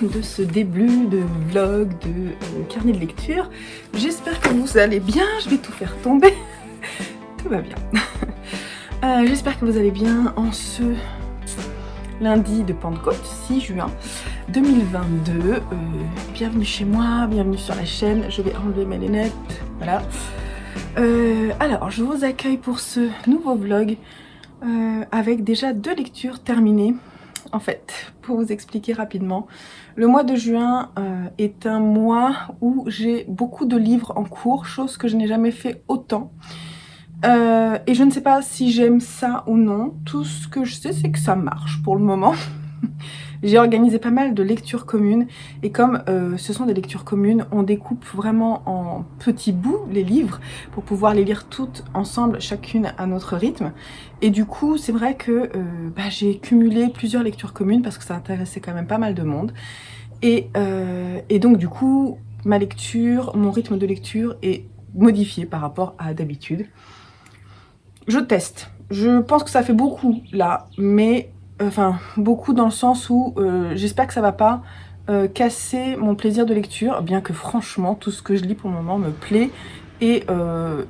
de ce début de vlog, de carnet de lecture. J'espère que vous allez bien, je vais tout faire tomber. Tout va bien. J'espère que vous allez bien en ce lundi de Pentecôte, 6 juin 2022. Bienvenue chez moi, bienvenue sur la chaîne. Je vais enlever mes lunettes, voilà. Alors, je vous accueille pour ce nouveau vlog avec déjà 2 lectures terminées. En fait, pour vous expliquer rapidement, le mois de juin est un mois où j'ai beaucoup de livres en cours, chose que je n'ai jamais fait autant. Et je ne sais pas si j'aime ça ou non. Tout ce que je sais, c'est que ça marche pour le moment. J'ai organisé pas mal de lectures communes et comme ce sont des lectures communes, on découpe vraiment en petits bouts les livres pour pouvoir les lire toutes ensemble, chacune à notre rythme. Et du coup, c'est vrai que j'ai cumulé plusieurs lectures communes parce que ça intéressait quand même pas mal de monde. Et donc du coup, ma lecture, mon rythme de lecture est modifié par rapport à d'habitude. Je teste. Je pense que ça fait beaucoup là, mais... Enfin, beaucoup dans le sens où j'espère que ça va pas casser mon plaisir de lecture, bien que franchement, tout ce que je lis pour le moment me plaît. Et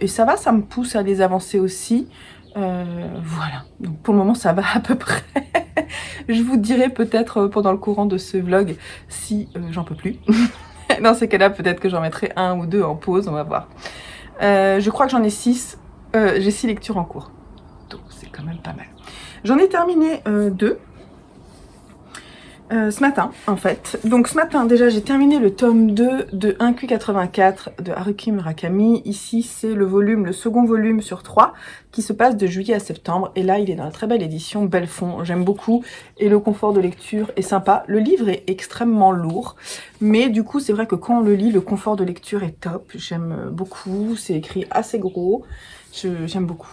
ça va, ça me pousse à les avancer aussi. Voilà, donc pour le moment ça va à peu près. Je vous dirai peut-être pendant le courant de ce vlog si j'en peux plus. Dans ces cas-là, peut-être que j'en mettrai 1 ou 2 en pause, on va voir. Je crois que j'en ai 6. J'ai 6 lectures en cours. Donc c'est quand même pas mal. J'en ai terminé 2 ce matin en fait. Donc ce matin déjà j'ai terminé le tome 2 de 1Q84 de Haruki Murakami. Ici c'est le second volume sur 3 qui se passe de juillet à septembre. Et là il est dans la très belle édition Belfond. J'aime beaucoup et le confort de lecture est sympa. Le livre est extrêmement lourd. Mais du coup c'est vrai que quand on le lit, le confort de lecture est top. J'aime beaucoup. C'est écrit assez gros. J'aime beaucoup.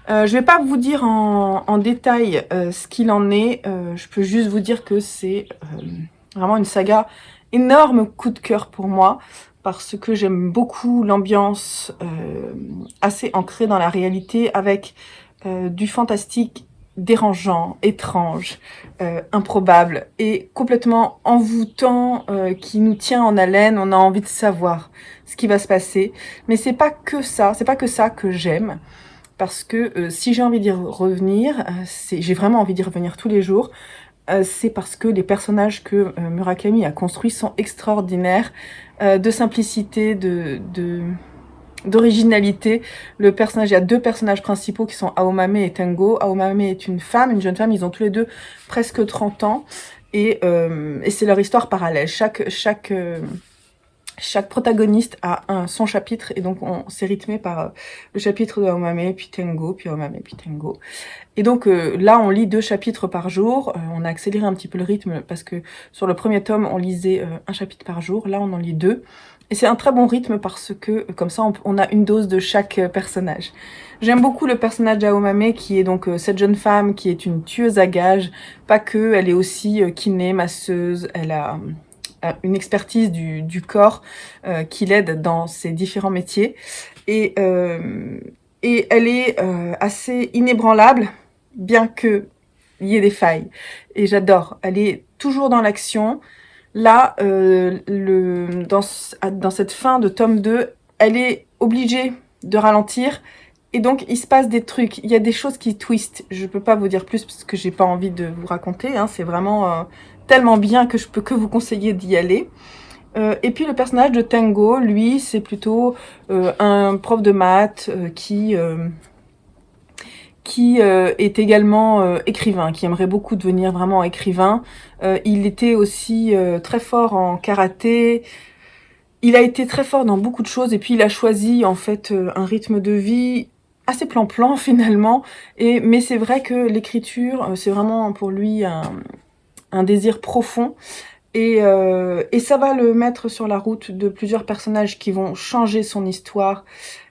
Je vais pas vous dire en détail ce qu'il en est, je peux juste vous dire que c'est vraiment une saga énorme coup de cœur pour moi, parce que j'aime beaucoup l'ambiance assez ancrée dans la réalité, avec du fantastique dérangeant, étrange, improbable et complètement envoûtant qui nous tient en haleine. On a envie de savoir ce qui va se passer, mais c'est pas que ça que j'aime. Parce que si j'ai envie d'y revenir, j'ai vraiment envie d'y revenir tous les jours, c'est parce que les personnages que Murakami a construits sont extraordinaires, de simplicité, d'originalité. Il y a 2 personnages principaux qui sont Aomame et Tengo. Aomame est une jeune femme, ils ont tous les 2 presque 30 ans, et c'est leur histoire parallèle. Chaque protagoniste a son chapitre, et donc c'est rythmé par le chapitre de Aomame, puis Tengo, puis Aomame, puis Tengo. Et donc là, on lit 2 chapitres par jour. On a accéléré un petit peu le rythme parce que sur le premier tome, on lisait 1 chapitre par jour. Là, on en lit 2. Et c'est un très bon rythme parce que comme ça, on a une dose de chaque personnage. J'aime beaucoup le personnage d'Aomame qui est donc cette jeune femme qui est une tueuse à gages. Pas que, elle est aussi kiné, masseuse, elle a... une expertise du corps qui l'aide dans ses différents métiers. Et elle est assez inébranlable, bien qu'il y ait des failles. Et j'adore. Elle est toujours dans l'action. Là, dans cette fin de tome 2, elle est obligée de ralentir. Et donc, il se passe des trucs. Il y a des choses qui twistent. Je peux pas vous dire plus parce que j'ai pas envie de vous raconter. Hein. C'est vraiment... tellement bien que je peux que vous conseiller d'y aller. Et puis le personnage de Tengo, lui, c'est plutôt un prof de maths qui est également écrivain, qui aimerait beaucoup devenir vraiment écrivain. Il était aussi très fort en karaté. Il a été très fort dans beaucoup de choses, et puis il a choisi en fait un rythme de vie assez plan-plan finalement. Mais c'est vrai que l'écriture, c'est vraiment pour lui un désir profond, et ça va le mettre sur la route de plusieurs personnages qui vont changer son histoire,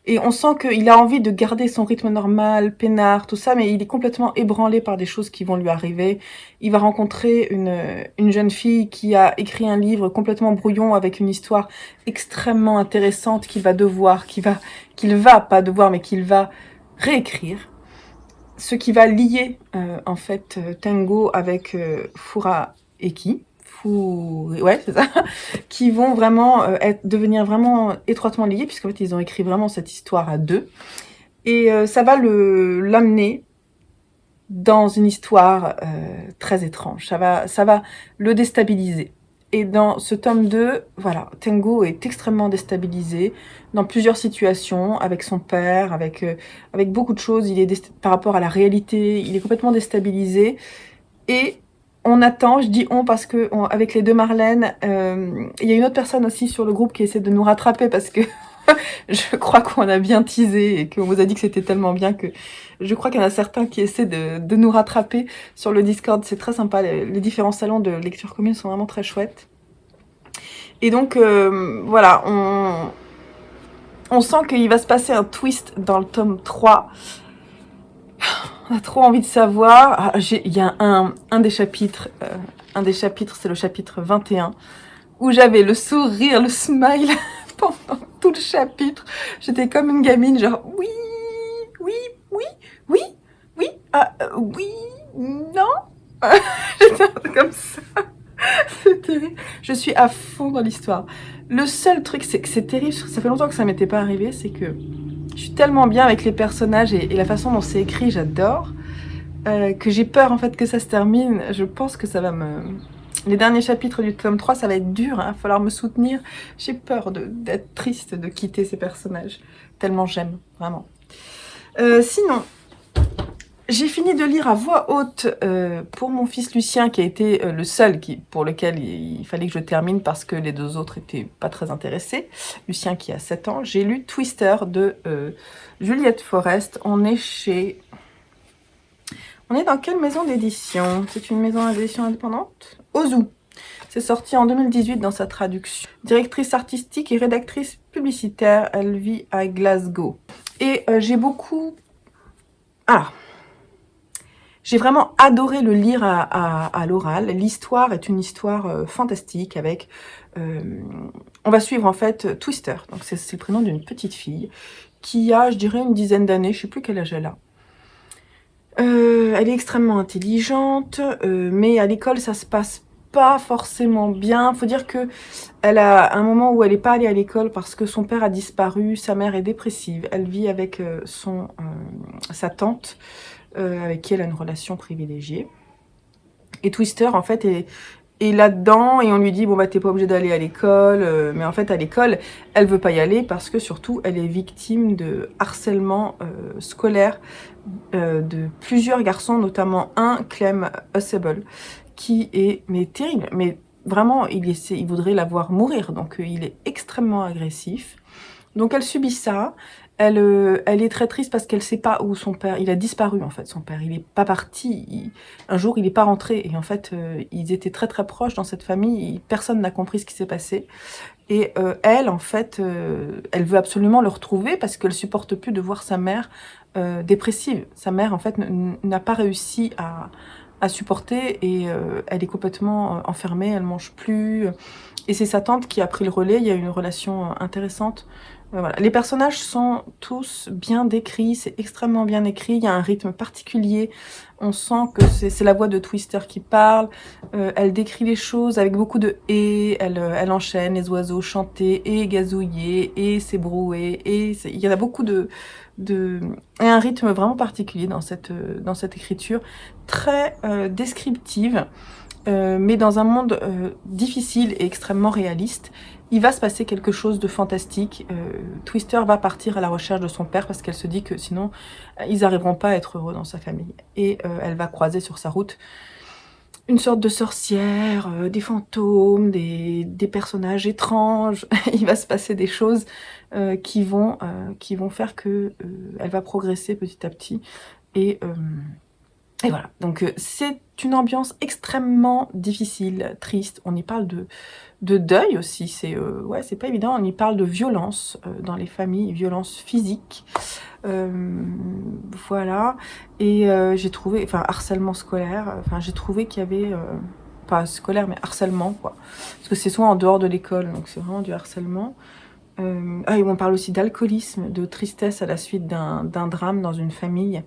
et on sent qu'il a envie de garder son rythme normal, peinard, tout ça, mais il est complètement ébranlé par des choses qui vont lui arriver. Il va rencontrer une jeune fille qui a écrit un livre complètement brouillon avec une histoire extrêmement intéressante qu'il va réécrire. Ce qui va lier en fait Tengo avec ouais, c'est ça, qui vont vraiment devenir vraiment étroitement liés, puisqu'en fait, ils ont écrit vraiment cette histoire à deux. Et ça va l'amener dans une histoire très étrange. Ça va le déstabiliser. Et dans ce tome 2, voilà, Tengo est extrêmement déstabilisé dans plusieurs situations, avec son père, avec beaucoup de choses. Il est par rapport à la réalité, il est complètement déstabilisé. Et on attend, je dis on parce que avec les deux Marlène, il y a une autre personne aussi sur le groupe qui essaie de nous rattraper parce que je crois qu'on a bien teasé et qu'on vous a dit que c'était tellement bien que je crois qu'il y en a certains qui essaient de nous rattraper sur le Discord. C'est très sympa, les différents salons de lecture commune sont vraiment très chouettes. Et donc, voilà, on sent qu'il va se passer un twist dans le tome 3. On a trop envie de savoir. Il y a un des chapitres, c'est le chapitre 21, où j'avais le sourire, le smile pendant tout le chapitre. J'étais comme une gamine, genre oui, oui, oui, oui, oui, oui, non. J'étais comme ça. C'est terrible. Je suis à fond dans l'histoire. Le seul truc, c'est que c'est terrible, ça fait longtemps que ça m'était pas arrivé, c'est que je suis tellement bien avec les personnages et la façon dont c'est écrit, j'adore, que j'ai peur en fait que ça se termine. Je pense que ça va me... Les derniers chapitres du tome 3, ça va être dur, il va falloir me soutenir. J'ai peur d'être triste de quitter ces personnages, tellement j'aime, vraiment. Sinon, j'ai fini de lire à voix haute pour mon fils Lucien, qui a été le seul pour lequel il fallait que je termine parce que les deux autres étaient pas très intéressés. Lucien qui a 7 ans. J'ai lu Twister de Juliette Forest. On est dans quelle maison d'édition? C'est une maison d'édition indépendante? Ozu. C'est sorti en 2018 dans sa traduction. Directrice artistique et rédactrice publicitaire, elle vit à Glasgow. Et j'ai beaucoup... Alors, j'ai vraiment adoré le lire à l'oral. L'histoire est une histoire fantastique avec... on va suivre en fait Twister. Donc c'est le prénom d'une petite fille qui a, je dirais, une dizaine d'années. Je sais plus quel âge elle a. Elle est extrêmement intelligente, mais à l'école, ça se passe pas forcément bien. Faut dire que elle a un moment où elle n'est pas allée à l'école parce que son père a disparu, sa mère est dépressive. Elle vit avec sa tante, avec qui elle a une relation privilégiée. Et Twister, en fait, est là-dedans et on lui dit bon bah t'es pas obligé d'aller à l'école, mais en fait à l'école elle veut pas y aller parce que surtout elle est victime de harcèlement scolaire de plusieurs garçons, notamment un, Clem Hussable, qui est mais terrible, mais vraiment il voudrait la voir mourir, donc il est extrêmement agressif. Donc elle subit ça. Elle est très triste parce qu'elle sait pas où son père... Il a disparu en fait, son père. Il est pas parti. Un jour, il est pas rentré. Et en fait, ils étaient très très proches dans cette famille. Personne n'a compris ce qui s'est passé. Et elle, en fait, elle veut absolument le retrouver parce qu'elle supporte plus de voir sa mère dépressive. Sa mère, en fait, n'a pas réussi à supporter et elle est complètement enfermée. Elle mange plus. Et c'est sa tante qui a pris le relais. Il y a une relation intéressante. Voilà. Les personnages sont tous bien décrits, c'est extrêmement bien écrit, il y a un rythme particulier, on sent que c'est la voix de Twister qui parle, elle décrit les choses avec beaucoup de « et », elle enchaîne les oiseaux chanter et gazouiller et s'ébrouer, et il y en a beaucoup et un rythme vraiment particulier dans cette écriture, très descriptive, mais dans un monde difficile et extrêmement réaliste. Il va se passer quelque chose de fantastique. Twister va partir à la recherche de son père parce qu'elle se dit que sinon, ils n'arriveront pas à être heureux dans sa famille. Et elle va croiser sur sa route une sorte de sorcière, des fantômes, des personnages étranges. Il va se passer des choses qui vont faire que elle va progresser petit à petit. Et voilà. Donc c'est une ambiance extrêmement difficile, triste. On y parle de deuil aussi, c'est pas évident, on y parle de violence dans les familles, violence physique, voilà, et j'ai trouvé, enfin harcèlement scolaire, j'ai trouvé qu'il y avait, pas scolaire mais harcèlement quoi, parce que c'est soit en dehors de l'école, donc c'est vraiment du harcèlement, et on parle aussi d'alcoolisme, de tristesse à la suite d'un drame dans une famille,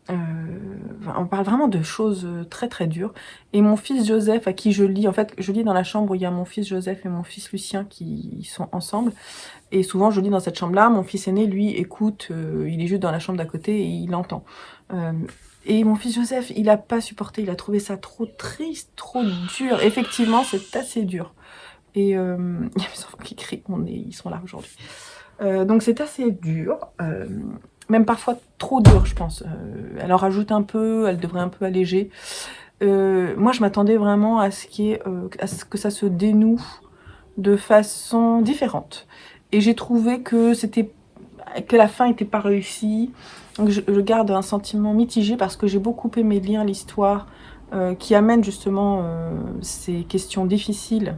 On parle vraiment de choses très très dures. Et mon fils Joseph, à qui je lis, en fait, je lis dans la chambre où il y a mon fils Joseph et mon fils Lucien qui sont ensemble. Et souvent, je lis dans cette chambre-là. Mon fils aîné, lui, écoute, il est juste dans la chambre d'à côté et il entend. Et mon fils Joseph, il n'a pas supporté, il a trouvé ça trop triste, trop dur. Effectivement, c'est assez dur. Et il y a mes enfants qui crient, ils sont là aujourd'hui. Donc c'est assez dur. Même parfois trop dur, je pense. Elle en rajoute un peu, elle devrait un peu alléger. Moi, je m'attendais vraiment à ce que ça se dénoue de façon différente. Et j'ai trouvé que la fin n'était pas réussie. Donc je garde un sentiment mitigé parce que j'ai beaucoup aimé lire l'histoire qui amène justement ces questions difficiles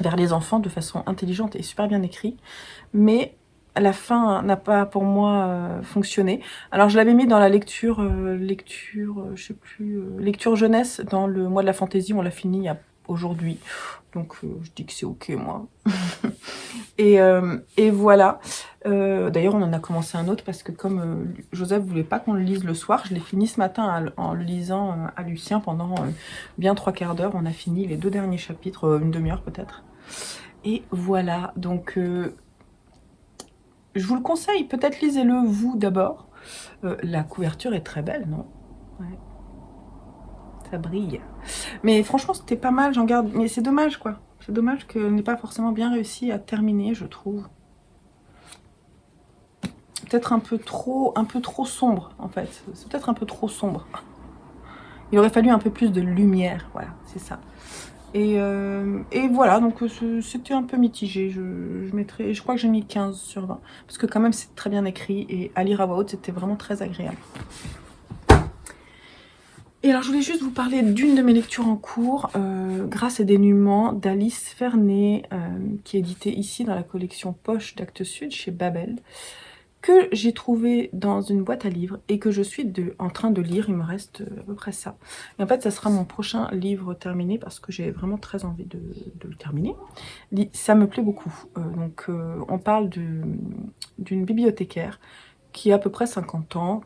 vers les enfants de façon intelligente et super bien écrite. Mais la fin n'a pas pour moi fonctionné. Alors je l'avais mis dans la lecture je sais plus, lecture jeunesse dans le mois de la fantaisie. On l'a fini aujourd'hui, donc je dis que c'est ok moi. et voilà. D'ailleurs on en a commencé un autre parce que comme Joseph voulait pas qu'on le lise le soir, je l'ai fini ce matin en le lisant à Lucien pendant bien 3/4 d'heure. On a fini les 2 derniers chapitres, une demi-heure peut-être. Et voilà, donc je vous le conseille, peut-être lisez-le vous d'abord. La couverture est très belle, non? Ouais. Ça brille. Mais franchement, c'était pas mal, j'en garde... Mais c'est dommage, quoi. C'est dommage qu'elle n'ait pas forcément bien réussi à terminer, je trouve. Peut-être un peu trop sombre, en fait. C'est peut-être un peu trop sombre. Il aurait fallu un peu plus de lumière, voilà, c'est ça. Et voilà, donc c'était un peu mitigé. Je crois que j'ai mis 15 sur 20. Parce que quand même, c'est très bien écrit. Et à lire à voix haute, c'était vraiment très agréable. Et alors, je voulais juste vous parler d'une de mes lectures en cours, Grâce et dénuement, d'Alice Fernet, qui est éditée ici dans la collection Poche d'Actes Sud, chez Babel, que j'ai trouvé dans une boîte à livres et que je suis en train de lire. Il me reste à peu près ça. Et en fait, ça sera mon prochain livre terminé parce que j'ai vraiment très envie de le terminer. Ça me plaît beaucoup. On parle d'une bibliothécaire qui a à peu près 50 ans,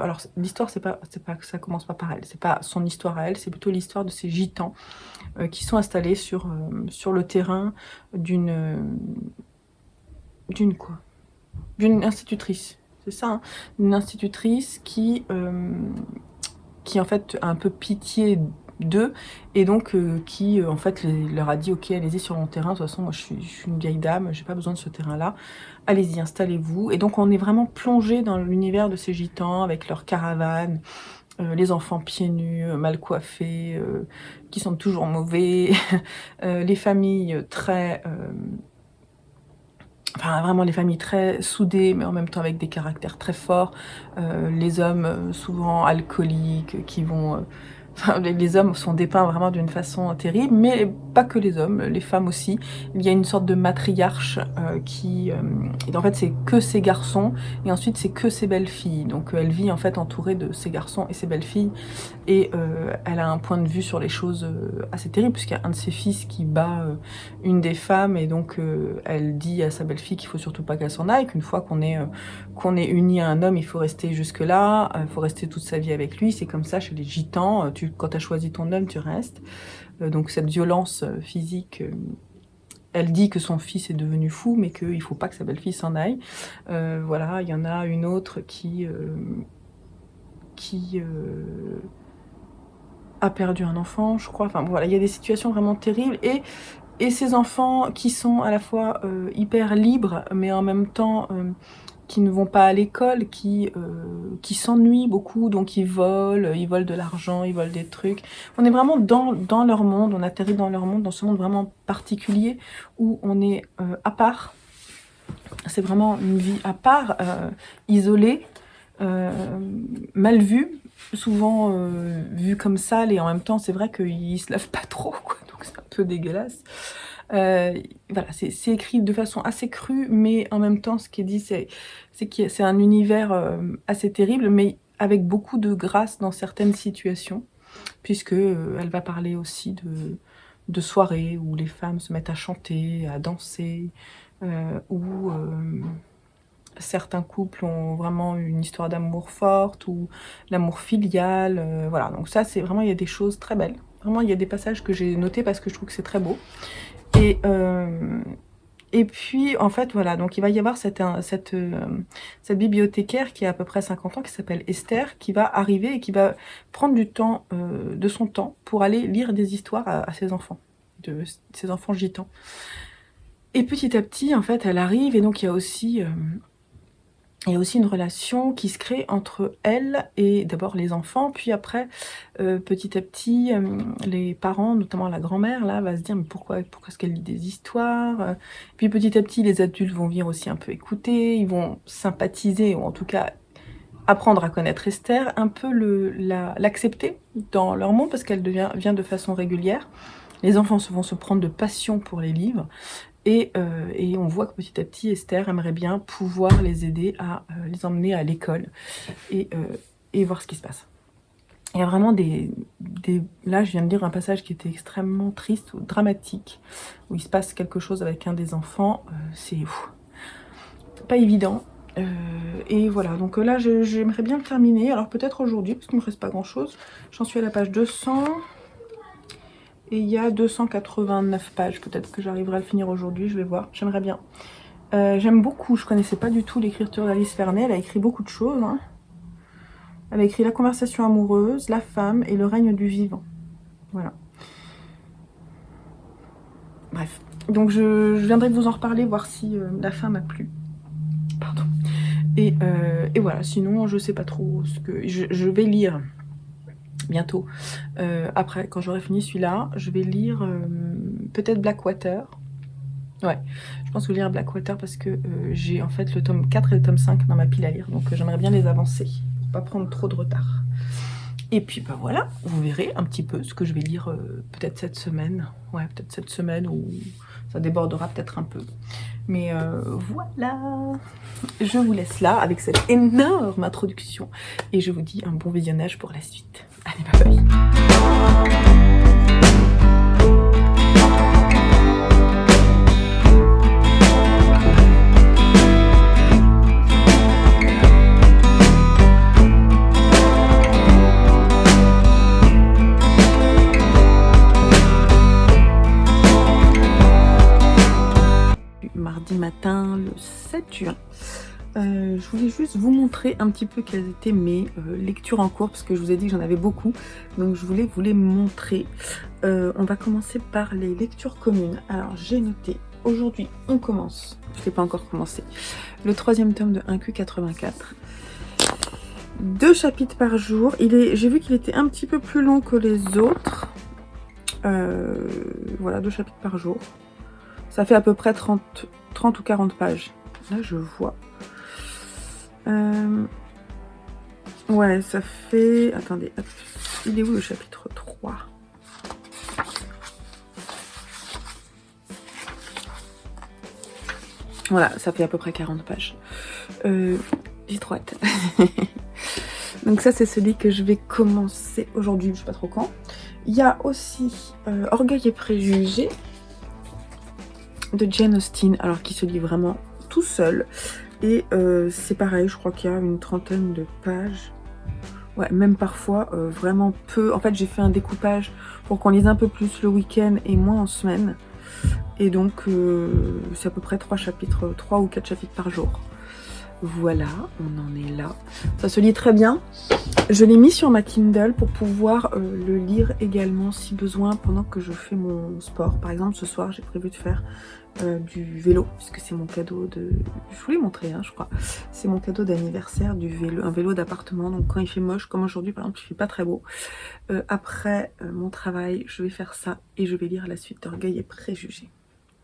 alors l'histoire, c'est pas que ça commence pas par elle, c'est pas son histoire à elle, c'est plutôt l'histoire de ces gitans qui sont installés sur le terrain d'une institutrice, c'est ça, hein, une institutrice qui en fait a un peu pitié d'eux et donc qui en fait leur a dit ok, allez-y sur mon terrain, de toute façon moi je suis une vieille dame, j'ai pas besoin de ce terrain là, allez-y, installez-vous. Et donc on est vraiment plongé dans l'univers de ces gitans avec leurs caravanes, les enfants pieds nus, mal coiffés, qui sont toujours mauvais, les familles très enfin vraiment les familles très soudées mais en même temps avec des caractères très forts, les hommes souvent alcooliques qui vont enfin, les hommes sont dépeints vraiment d'une façon terrible, mais pas que les hommes, les femmes aussi. Il y a une sorte de matriarche et en fait c'est que ses garçons et ensuite c'est que ses belles filles. Donc elle vit en fait entourée de ses garçons et ses belles filles et elle a un point de vue sur les choses assez terrible puisqu'il y a un de ses fils qui bat une des femmes et donc elle dit à sa belle-fille qu'il faut surtout pas qu'elle s'en aille, qu'une fois qu'on est unis à un homme, il faut rester jusque-là, il faut rester toute sa vie avec lui. C'est comme ça chez les gitans, quand tu as choisi ton homme, tu restes. Donc cette violence physique, elle dit que son fils est devenu fou, mais qu'il ne faut pas que sa belle-fille s'en aille. Voilà, il y en a une autre qui a perdu un enfant, je crois. Enfin voilà, il y a des situations vraiment terribles. Et ces enfants qui sont à la fois hyper libres, mais en même temps qui ne vont pas à l'école, qui s'ennuient beaucoup, donc ils volent de l'argent, ils volent des trucs. On est vraiment dans leur monde, on atterrit dans leur monde, dans ce monde vraiment particulier, où on est à part. C'est vraiment une vie à part, isolée, mal vue, souvent vue comme sale, et en même temps c'est vrai qu'ils se lavent pas trop, quoi, donc c'est un peu dégueulasse. Voilà, c'est écrit de façon assez crue, mais en même temps, ce qui est dit, c'est que c'est un univers assez terrible, mais avec beaucoup de grâce dans certaines situations, puisque elle va parler aussi de soirées où les femmes se mettent à chanter, à danser, où certains couples ont vraiment une histoire d'amour forte ou l'amour filial, voilà. Donc ça, c'est vraiment, il y a des choses très belles. Vraiment, il y a des passages que j'ai notés parce que je trouve que c'est très beau. Et puis, en fait, voilà, donc il va y avoir cette bibliothécaire qui a à peu près 50 ans, qui s'appelle Esther, qui va arriver et qui va prendre du temps, de son temps, pour aller lire des histoires à ses enfants, de ses enfants gitans. Et petit à petit, en fait, elle arrive, et donc il y a aussi une relation qui se crée entre elle et d'abord les enfants, puis après, petit à petit, les parents, notamment la grand-mère, là, va se dire « Mais pourquoi est-ce qu'elle lit des histoires ?» Puis petit à petit, les adultes vont venir aussi un peu écouter, ils vont sympathiser, ou en tout cas apprendre à connaître Esther, un peu l'accepter dans leur monde, parce qu'elle vient de façon régulière. Les enfants vont se prendre de passion pour les livres. Et on voit que petit à petit, Esther aimerait bien pouvoir les aider à les emmener à l'école et voir ce qui se passe. Il y a vraiment là, je viens de lire un passage qui était extrêmement triste ou dramatique, où il se passe quelque chose avec un des enfants. C'est pas évident. Et voilà, donc là, j'aimerais bien le terminer. Alors peut-être aujourd'hui, parce qu'il ne me reste pas grand-chose. J'en suis à la page 200. Et il y a 289 pages, peut-être que j'arriverai à le finir aujourd'hui, je vais voir, j'aimerais bien. J'aime beaucoup, je connaissais pas du tout l'écriture d'Alice Vernet, elle a écrit beaucoup de choses. Hein. Elle a écrit La conversation amoureuse, La femme et Le règne du vivant. Voilà. Bref, donc je viendrai vous en reparler, voir si la fin m'a plu. Pardon. Et voilà, sinon je sais pas trop ce que... Je vais lire... bientôt. Après, quand j'aurai fini celui-là, je vais lire peut-être Blackwater. Ouais, je pense que je vais lire Blackwater parce que j'ai en fait le tome 4 et le tome 5 dans ma pile à lire. Donc j'aimerais bien les avancer pour pas prendre trop de retard. Et puis bah voilà, vous verrez un petit peu ce que je vais lire peut-être cette semaine. Ouais, peut-être cette semaine, ou ça débordera peut-être un peu. Mais voilà, je vous laisse là avec cette énorme introduction. Et je vous dis un bon visionnage pour la suite. Allez, bye bye. Mardi matin, le 7 juin. Je voulais juste vous montrer un petit peu quelles étaient mes lectures en cours, parce que je vous ai dit que j'en avais beaucoup, donc je voulais vous les montrer. On va commencer par les lectures communes. Alors j'ai noté, aujourd'hui on commence, je ne l'ai pas encore commencé, le 3e tome de 1Q84. 2 chapitres par jour. J'ai vu qu'il était un petit peu plus long que les autres. Voilà, 2 chapitres par jour. Ça fait à peu près 30 ou 40 pages. Là, je vois. Ouais, ça fait... Attendez, hop. Il est où le chapitre 3? Voilà, ça fait à peu près 40 pages. J'ai trop hâte. Donc ça, c'est celui que je vais commencer aujourd'hui, je sais pas trop quand. Il y a aussi Orgueil et préjugés de Jane Austen, alors qui se lit vraiment tout seul. Et c'est pareil, je crois qu'il y a une 30aine de pages. Ouais, même parfois vraiment peu. En fait, j'ai fait un découpage pour qu'on lise un peu plus le week-end et moins en semaine. Et donc, c'est à peu près 3 ou 4 chapitres par jour. Voilà, on en est là. Ça se lit très bien. Je l'ai mis sur ma Kindle pour pouvoir le lire également si besoin pendant que je fais mon sport. Par exemple, ce soir, j'ai prévu de faire du vélo, puisque c'est mon cadeau de... Je vous l'ai montré, hein, je crois. C'est mon cadeau d'anniversaire, du vélo, un vélo d'appartement. Donc quand il fait moche, comme aujourd'hui, par exemple, il fait pas très beau. Après mon travail, je vais faire ça et je vais lire la suite d'Orgueil et préjugés.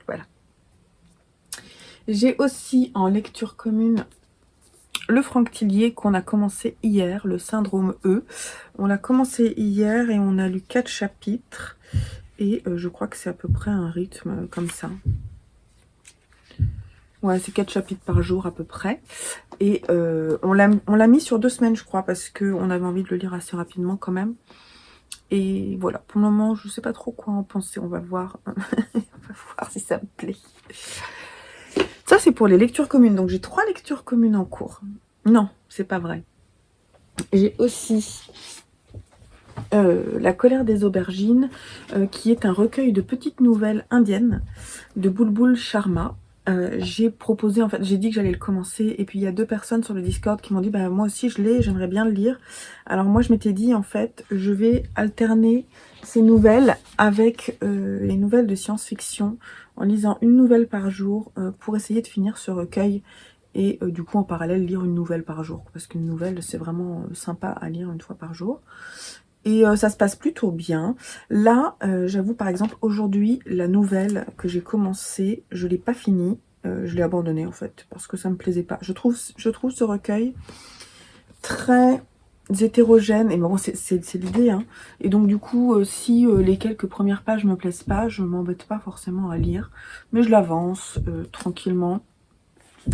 Voilà. J'ai aussi en lecture commune le Franck Tillier qu'on a commencé hier, le syndrome E. On l'a commencé hier et on a lu 4 chapitres. Et je crois que c'est à peu près un rythme comme ça. Ouais, c'est 4 chapitres par jour à peu près. Et on l'a mis sur 2 semaines, je crois, parce qu'on avait envie de le lire assez rapidement quand même. Et voilà, pour le moment, je ne sais pas trop quoi en penser. On va voir. On va voir si ça me plaît. De toute ça, c'est pour les lectures communes. Donc, j'ai 3 lectures communes en cours. Non, c'est pas vrai. J'ai aussi La colère des aubergines, qui est un recueil de petites nouvelles indiennes de Bulbul Sharma. J'ai proposé, en fait, j'ai dit que j'allais le commencer, et puis il y a 2 personnes sur le Discord qui m'ont dit, bah moi aussi je l'ai, j'aimerais bien le lire. Alors moi je m'étais dit, en fait, je vais alterner ces nouvelles avec les nouvelles de science-fiction, en lisant une nouvelle par jour, pour essayer de finir ce recueil, et du coup en parallèle lire une nouvelle par jour, parce qu'une nouvelle c'est vraiment sympa à lire une fois par jour. Et ça se passe plutôt bien. Là, j'avoue, par exemple, aujourd'hui, la nouvelle que j'ai commencée, je ne l'ai pas finie. Je l'ai abandonnée, en fait, parce que ça ne me plaisait pas. Je trouve ce recueil très hétérogène. Et bon, c'est l'idée, hein. Et donc, du coup, si les quelques premières pages me plaisent pas, je ne m'embête pas forcément à lire. Mais je l'avance tranquillement.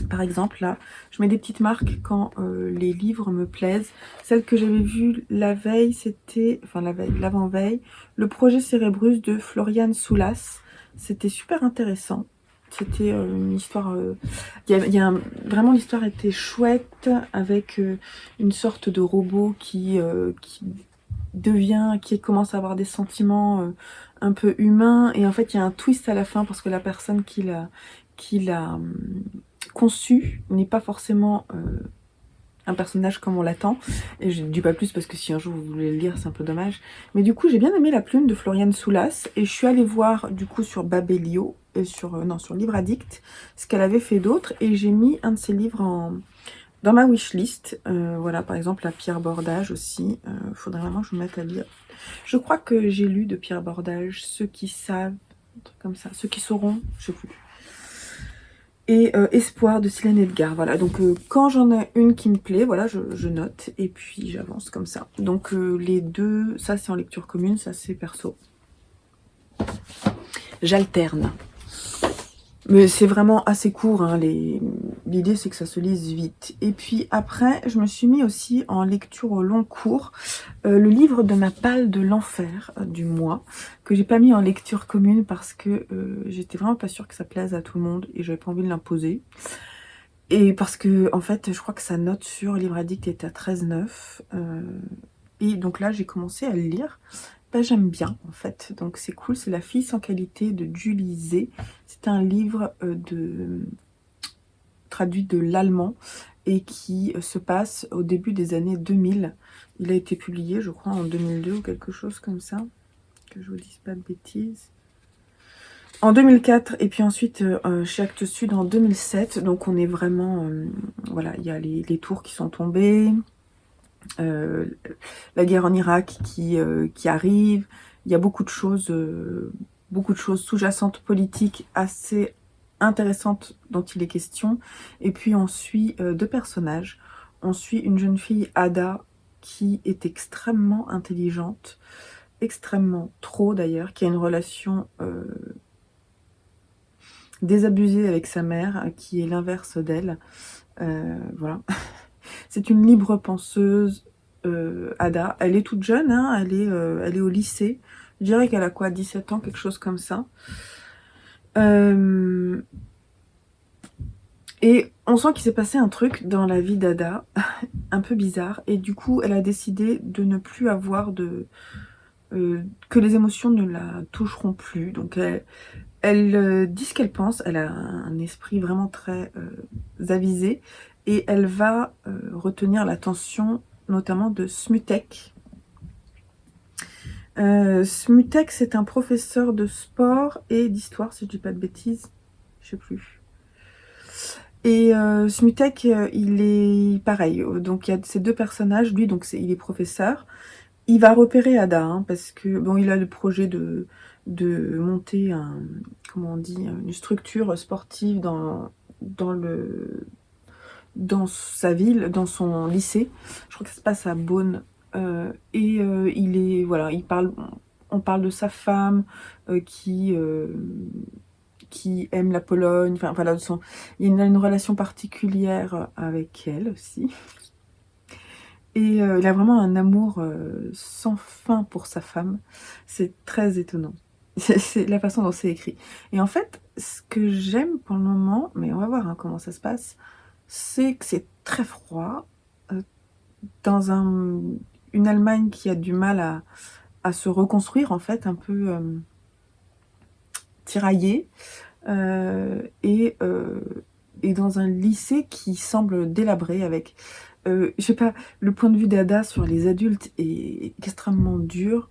Par exemple, là, je mets des petites marques quand les livres me plaisent. Celle que j'avais vue la veille, c'était... Enfin, la veille, l'avant-veille. Le projet Cérébrus de Florian Soulas. C'était super intéressant. C'était une histoire... vraiment, l'histoire était chouette, avec une sorte de robot qui commence à avoir des sentiments un peu humains. Et en fait, il y a un twist à la fin, parce que la personne qui l'a conçu n'est pas forcément un personnage comme on l'attend. Et je ne dis pas plus parce que si un jour vous voulez le lire, c'est un peu dommage. Mais du coup, j'ai bien aimé La Plume de Florian Soulas, et je suis allée voir du coup sur Babelio, sur Livre Addict, ce qu'elle avait fait d'autre, et j'ai mis un de ses livres dans ma wishlist. Voilà, par exemple, la Pierre Bordage aussi. Faudrait vraiment que je me mette à lire. Je crois que j'ai lu de Pierre Bordage Ceux qui savent, un truc comme ça, Ceux qui sauront, je sais plus. Et Espoir de Silène Edgar. Voilà, donc quand j'en ai une qui me plaît, voilà, je note et puis j'avance comme ça. Donc les deux, ça c'est en lecture commune, ça c'est perso. J'alterne. Mais c'est vraiment assez court, hein, l'idée c'est que ça se lise vite. Et puis après, je me suis mis aussi en lecture au long cours, le livre de ma palle de l'enfer du mois, que j'ai pas mis en lecture commune parce que j'étais vraiment pas sûre que ça plaise à tout le monde et j'avais pas envie de l'imposer. Et parce que, en fait, je crois que sa note sur Livre Addict était à 13,9. Et donc là, j'ai commencé à le lire. Bah, j'aime bien, en fait. Donc c'est cool. C'est La fille sans qualité de Julie Zé. C'est un livre traduit de l'allemand et qui se passe au début des années 2000. Il a été publié, je crois, en 2002 ou quelque chose comme ça. Que je vous dise pas de bêtises. En 2004, et puis ensuite chez Actes Sud en 2007. Donc on est vraiment... voilà, il y a les tours qui sont tombées, la guerre en Irak qui arrive. Il y a beaucoup de choses sous-jacentes politiques assez intéressantes dont il est question. Et puis on suit 2 personnages. On suit une jeune fille, Ada, qui est extrêmement intelligente, extrêmement trop d'ailleurs, qui a une relation désabusée avec sa mère, qui est l'inverse d'elle. Voilà. C'est une libre penseuse, Ada. Elle est toute jeune, hein, elle est au lycée. Je dirais qu'elle a quoi, 17 ans, quelque chose comme ça. Et on sent qu'il s'est passé un truc dans la vie d'Ada, un peu bizarre. Et du coup, elle a décidé de ne plus avoir que les émotions ne la toucheront plus. Donc elle dit ce qu'elle pense, elle a un esprit vraiment très avisé, et elle va retenir l'attention notamment de Smutek. Smutek, c'est un professeur de sport et d'histoire, si je dis pas de bêtises, je sais plus. Et Smutek, il est pareil, donc il y a ces 2 personnages, lui donc il est professeur. Il va repérer Ada, hein, parce que bon, il a le projet de monter comment on dit, une structure sportive dans sa ville, dans son lycée. Je crois que ça se passe à Beaune. Il est, voilà, on parle de sa femme qui aime la Pologne. Enfin voilà, il a une relation particulière avec elle aussi. Et il a vraiment un amour sans fin pour sa femme. C'est très étonnant. C'est la façon dont c'est écrit. Et en fait, ce que j'aime pour le moment, mais on va voir hein, comment ça se passe, c'est que c'est très froid, dans une Allemagne qui a du mal à se reconstruire, en fait, un peu tiraillée, et dans un lycée qui semble délabré avec, je sais pas, le point de vue d'Ada sur les adultes est extrêmement dur.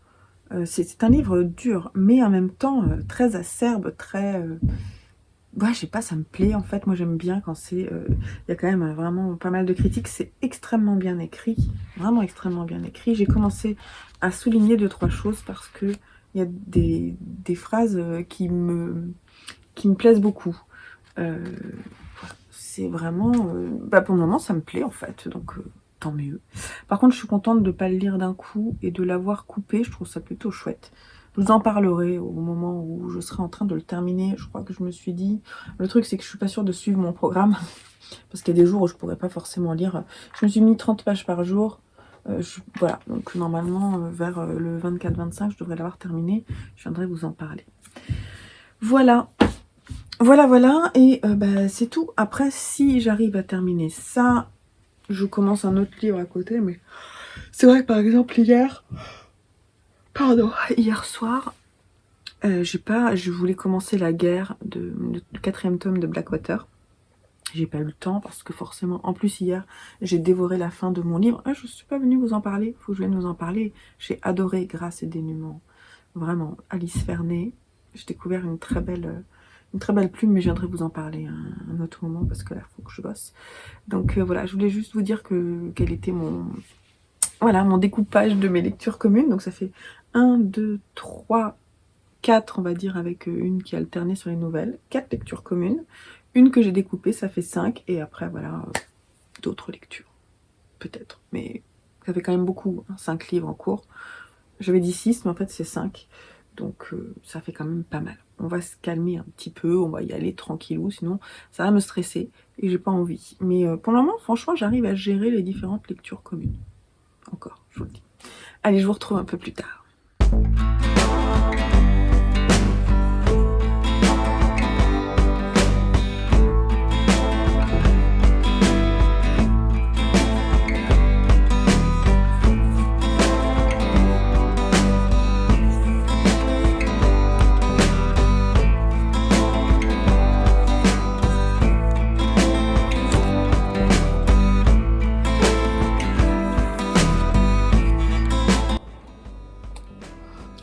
C'est un livre dur, mais en même temps très acerbe, très... ouais, je sais pas, ça me plaît en fait. Moi j'aime bien quand c'est... Il y a quand même vraiment pas mal de critiques. C'est extrêmement bien écrit, vraiment extrêmement bien écrit. J'ai commencé à souligner 2-3 choses parce que il y a des phrases qui me plaisent beaucoup. C'est vraiment... pour le moment ça me plaît en fait, donc tant mieux. Par contre je suis contente de ne pas le lire d'un coup et de l'avoir coupé, je trouve ça plutôt chouette. Je vous en parlerai au moment où je serai en train de le terminer. Je crois que je me suis dit... Le truc c'est que je suis pas sûre de suivre mon programme, parce qu'il y a des jours où je pourrais pas forcément lire. Je me suis mis 30 pages par jour. Voilà, donc normalement vers le 24-25 je devrais l'avoir terminé. Je viendrai vous en parler. Voilà. Voilà, et c'est tout. Après, si j'arrive à terminer ça, je commence un autre livre à côté, mais c'est vrai que par exemple hier soir, je voulais commencer la guerre le 4e tome de Blackwater. J'ai pas eu le temps parce que forcément, en plus hier, j'ai dévoré la fin de mon livre. Je suis pas venue vous en parler, faut que je vienne vous en parler. J'ai adoré Grâce et dénuement, vraiment, Alice Vernet. J'ai découvert une très belle plume, mais je viendrai vous en parler un autre moment parce que là, il faut que je bosse. Donc voilà, je voulais juste vous dire quel était mon découpage de mes lectures communes. Donc ça fait 1, 2, 3, 4, on va dire, avec une qui alternait sur les nouvelles. 4 lectures communes. Une que j'ai découpée, ça fait 5. Et après, voilà, d'autres lectures. Peut-être. Mais ça fait quand même beaucoup, 5 livres en cours. J'avais dit 6, mais en fait, c'est 5. Donc ça fait quand même pas mal. On va se calmer un petit peu, on va y aller tranquillou, sinon ça va me stresser et j'ai pas envie. Mais pour le moment, franchement, j'arrive à gérer les différentes lectures communes. Encore, je vous le dis. Allez, je vous retrouve un peu plus tard.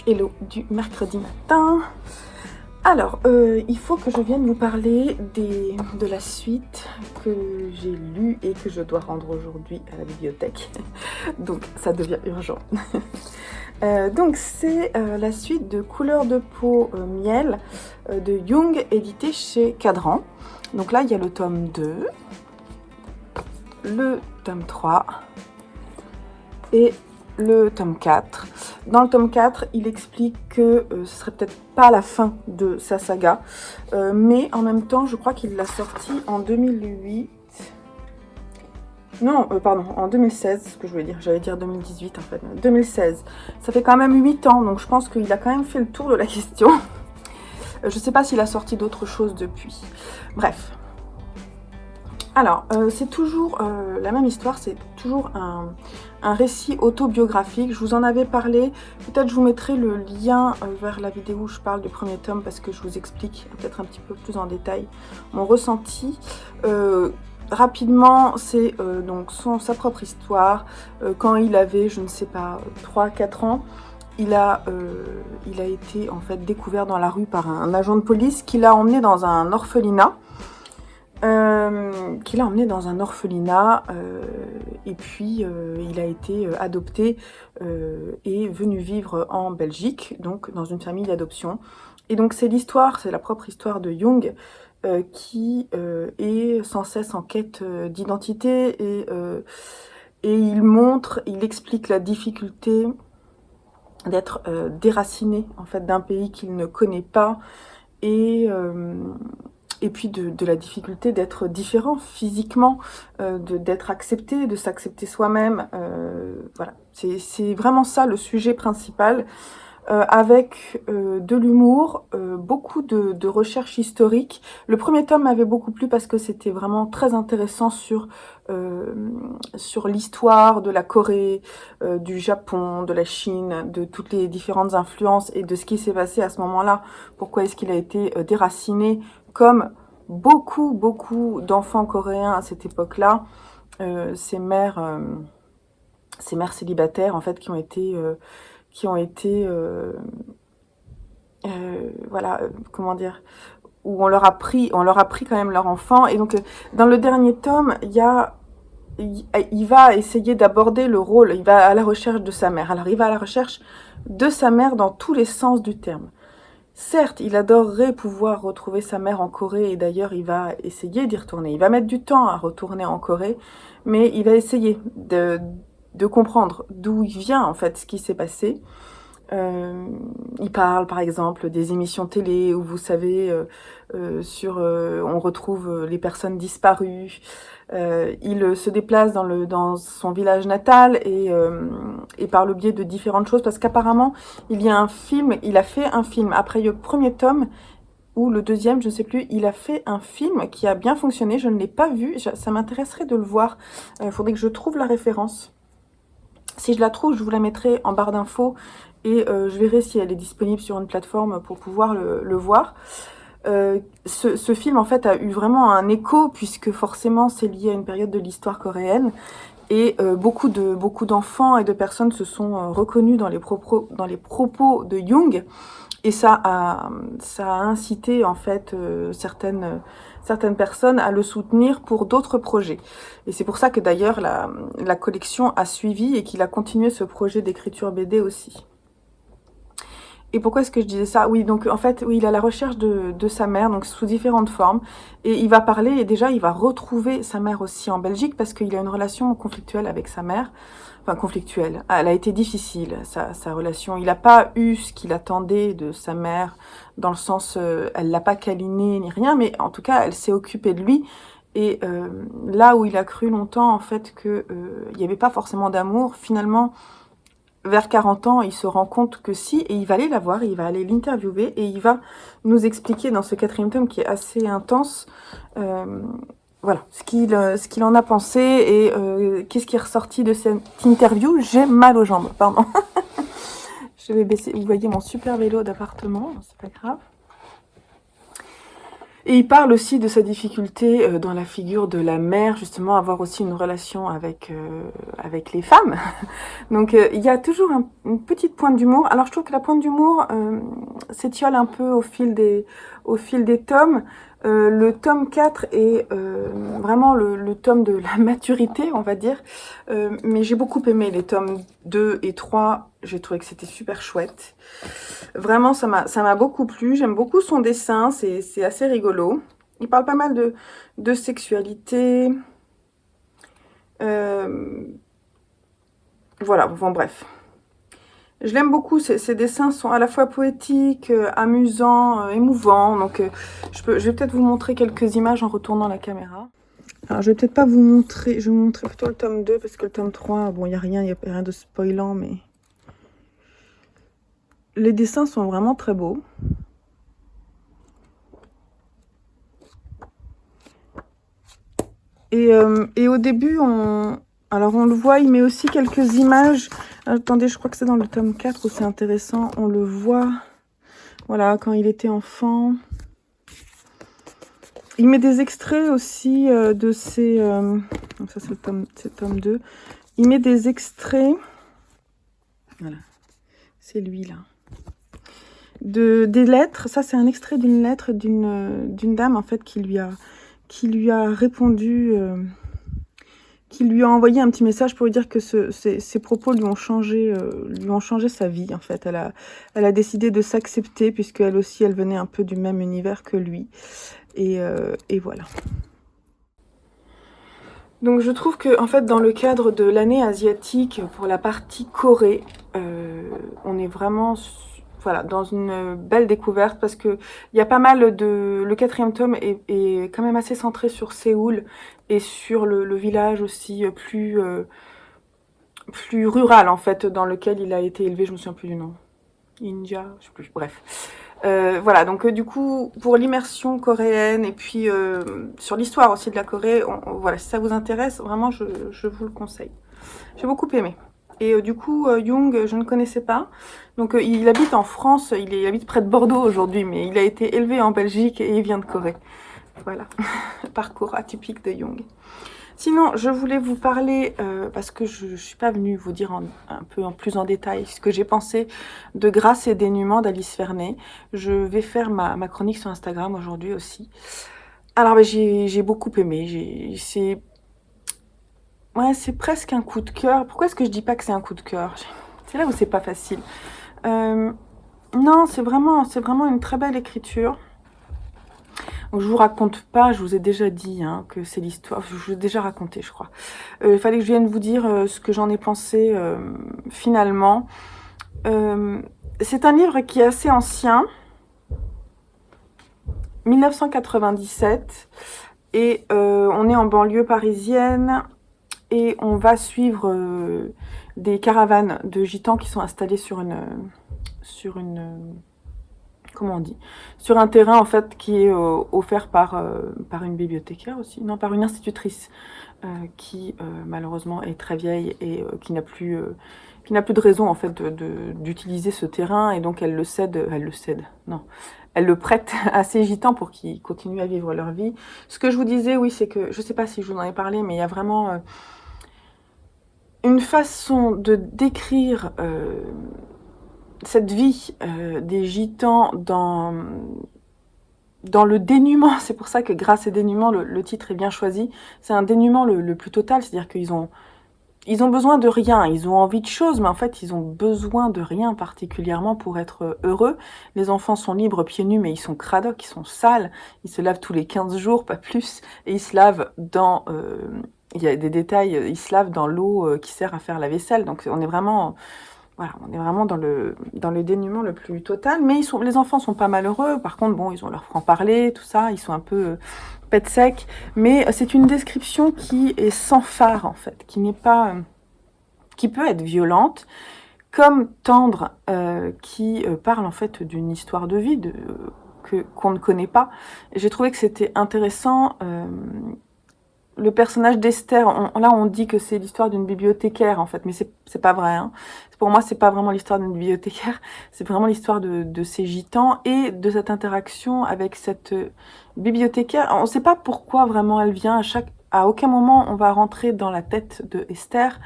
Hello du mercredi matin. Alors, il faut que je vienne vous parler de la suite que j'ai lue et que je dois rendre aujourd'hui à la bibliothèque. Donc, ça devient urgent. Donc, c'est la suite de Couleur de peau miel de Jung, édité chez Cadran. Donc là, il y a le tome 2, le tome 3 et le tome 4. Dans le tome 4, il explique que ce serait peut-être pas la fin de sa saga, mais en même temps, je crois qu'il l'a sorti en 2008. Non, pardon, en 2016, ce que je voulais dire. J'allais dire 2018 en fait. 2016. Ça fait quand même 8 ans, donc je pense qu'il a quand même fait le tour de la question. Je sais pas s'il a sorti d'autres choses depuis. Bref. Alors, c'est toujours la même histoire, c'est toujours un récit autobiographique. Je vous en avais parlé, peut-être je vous mettrai le lien vers la vidéo où je parle du premier tome parce que je vous explique peut-être un petit peu plus en détail mon ressenti. Rapidement, c'est donc sa propre histoire. Quand il avait, je ne sais pas, 3-4 ans, il a été en fait découvert dans la rue par un agent de police qui l'a emmené dans un orphelinat. Et puis il a été adopté et venu vivre en Belgique, donc dans une famille d'adoption. Et donc c'est la propre histoire de Jung qui est sans cesse en quête d'identité et il explique la difficulté d'être déraciné en fait d'un pays qu'il ne connaît pas et puis de la difficulté d'être différent physiquement, d'être accepté, de s'accepter soi-même. Voilà, c'est vraiment ça le sujet principal. avec de l'humour, beaucoup de recherches historiques. Le premier tome m'avait beaucoup plu parce que c'était vraiment très intéressant sur l'histoire de la Corée, du Japon, de la Chine, de toutes les différentes influences et de ce qui s'est passé à ce moment-là. Pourquoi est-ce qu'il a été déraciné comme beaucoup d'enfants coréens à cette époque-là, ces mères célibataires en fait qui ont été voilà, comment dire, où on leur a pris quand même leur enfant. Et donc dans le dernier tome, il va essayer d'aborder le rôle, il va à la recherche de sa mère. Alors il va à la recherche de sa mère dans tous les sens du terme. Certes, il adorerait pouvoir retrouver sa mère en Corée, et d'ailleurs il va essayer d'y retourner. Il va mettre du temps à retourner en Corée, mais il va essayer de comprendre d'où il vient en fait, ce qui s'est passé. Il parle par exemple des émissions télé où vous savez on retrouve les personnes disparues. Il se déplace dans son village natal et par le biais de différentes choses parce qu'apparemment il a fait un film après le premier tome ou le deuxième, je ne sais plus, il a fait un film qui a bien fonctionné, je ne l'ai pas vu, ça m'intéresserait de le voir, il faudrait que je trouve la référence. Si je la trouve, je vous la mettrai en barre d'infos et je verrai si elle est disponible sur une plateforme pour pouvoir le voir. Ce film en fait a eu vraiment un écho puisque forcément c'est lié à une période de l'histoire coréenne et beaucoup d'enfants et de personnes se sont reconnus dans les propos de Jung et ça a incité en fait certaines personnes à le soutenir pour d'autres projets. Et c'est pour ça que d'ailleurs la collection a suivi et qu'il a continué ce projet d'écriture BD aussi. Et pourquoi est-ce que je disais ça? Oui, donc en fait, oui, il a la recherche de sa mère, donc sous différentes formes. Et il va parler, et déjà, il va retrouver sa mère aussi en Belgique, parce qu'il a une relation conflictuelle avec sa mère. Enfin, conflictuelle. Elle a été difficile, sa relation. Il n'a pas eu ce qu'il attendait de sa mère, dans le sens, elle l'a pas câliné ni rien, mais en tout cas, elle s'est occupée de lui. Et là où il a cru longtemps, en fait, qu'il n'y avait pas forcément d'amour, finalement, vers 40 ans, il se rend compte que si, et il va aller la voir, il va aller l'interviewer, et il va nous expliquer dans ce 4e tome qui est assez intense, voilà, ce qu'il en a pensé, et qu'est-ce qui est ressorti de cette interview. J'ai mal aux jambes, pardon. Je vais baisser, vous voyez mon super vélo d'appartement, c'est pas grave. Et il parle aussi de sa difficulté dans la figure de la mère, justement, avoir aussi une relation avec les femmes. Donc il y a toujours une petite pointe d'humour. Alors je trouve que la pointe d'humour s'étiole un peu au fil des tomes. Le tome 4 est vraiment le tome de la maturité, on va dire. Mais j'ai beaucoup aimé les tomes 2 et 3. J'ai trouvé que c'était super chouette. Vraiment, ça m'a beaucoup plu. J'aime beaucoup son dessin, c'est assez rigolo. Il parle pas mal de sexualité. Voilà, bon bref. Je l'aime beaucoup, ses dessins sont à la fois poétiques, amusants, émouvants. Donc je vais peut-être vous montrer quelques images en retournant la caméra. Alors je vais peut-être pas vous montrer, je vais vous montrer plutôt le tome 2 parce que le tome 3, bon il n'y a rien de spoilant, mais les dessins sont vraiment très beaux. Et au début, alors on le voit, il met aussi quelques images. Attendez, je crois que c'est dans le tome 4 où c'est intéressant. On le voit, voilà, quand il était enfant. Il met des extraits aussi de ses... donc ça, c'est le tome 2. Il met des extraits... Voilà, c'est lui, là. Des lettres. Ça, c'est un extrait d'une lettre d'une dame, en fait, qui lui a répondu... qui lui a envoyé un petit message pour lui dire que ses propos lui ont changé sa vie, en fait. Elle a décidé de s'accepter, puisqu'elle aussi, elle venait un peu du même univers que lui. Et voilà. Donc je trouve que, en fait, dans le cadre de l'année asiatique, pour la partie Corée, on est vraiment... Voilà, dans une belle découverte parce que il y a pas mal de... Le 4e tome est quand même assez centré sur Séoul et sur le village aussi plus rural en fait, dans lequel il a été élevé, je me souviens plus du nom. Ninja, je sais plus, bref. Voilà, donc du coup, pour l'immersion coréenne et puis sur l'histoire aussi de la Corée, voilà, si ça vous intéresse, vraiment, je vous le conseille. J'ai beaucoup aimé. Et du coup, Jung, je ne connaissais pas. Donc, il habite en France, il habite près de Bordeaux aujourd'hui, mais il a été élevé en Belgique et il vient de Corée. Voilà, parcours atypique de Jung. Sinon, je voulais vous parler, parce que je ne suis pas venue vous dire un peu plus en détail ce que j'ai pensé de Grâce et dénuement d'Alice Vernet. Je vais faire ma chronique sur Instagram aujourd'hui aussi. Alors, bah, j'ai beaucoup aimé. Ouais, c'est presque un coup de cœur. Pourquoi est-ce que je dis pas que c'est un coup de cœur? C'est là où c'est pas facile. Non, c'est vraiment une très belle écriture. Donc, je vous raconte pas, je vous ai déjà dit que c'est l'histoire, je vous ai déjà raconté, je crois. Il fallait que je vienne vous dire ce que j'en ai pensé finalement. C'est un livre qui est assez ancien, 1997, et on est en banlieue parisienne, et on va suivre des caravanes de gitans qui sont installés sur une comment on dit, sur un terrain en fait qui est offert par une bibliothécaire aussi, non, par une institutrice qui malheureusement est très vieille et qui n'a plus de raison en fait d'utiliser ce terrain, et donc elle le cède, non, elle le prête à ces gitans pour qu'ils continuent à vivre leur vie. Ce que je vous disais, oui, c'est que, je sais pas si je vous en ai parlé, mais il y a vraiment une façon de décrire cette vie des gitans dans le dénuement. C'est pour ça que Grâce et dénuement, le titre est bien choisi. C'est un dénuement le plus total, c'est-à-dire qu'ils ont besoin de rien, ils ont envie de choses, mais en fait, ils ont besoin de rien particulièrement pour être heureux. Les enfants sont libres, pieds nus, mais ils sont cradocs, ils sont sales, ils se lavent tous les 15 jours, pas plus, et ils se lavent dans... il y a des détails, ils se lavent dans l'eau qui sert à faire la vaisselle, donc on est vraiment... Voilà, on est vraiment dans le dénuement le plus total, mais les enfants sont pas malheureux. Par contre, bon, ils ont leur franc-parler, tout ça, ils sont un peu pète sec, mais c'est une description qui est sans phare, en fait, qui n'est pas... qui peut être violente, comme Tendre, qui parle, en fait, d'une histoire de vie qu'on ne connaît pas. J'ai trouvé que c'était intéressant... le personnage d'Esther, là on dit que c'est l'histoire d'une bibliothécaire en fait, mais c'est pas vrai. Pour moi, c'est pas vraiment l'histoire d'une bibliothécaire, c'est vraiment l'histoire de ces gitans et de cette interaction avec cette bibliothécaire. On ne sait pas pourquoi vraiment elle vient. À aucun moment on va rentrer dans la tête de Esther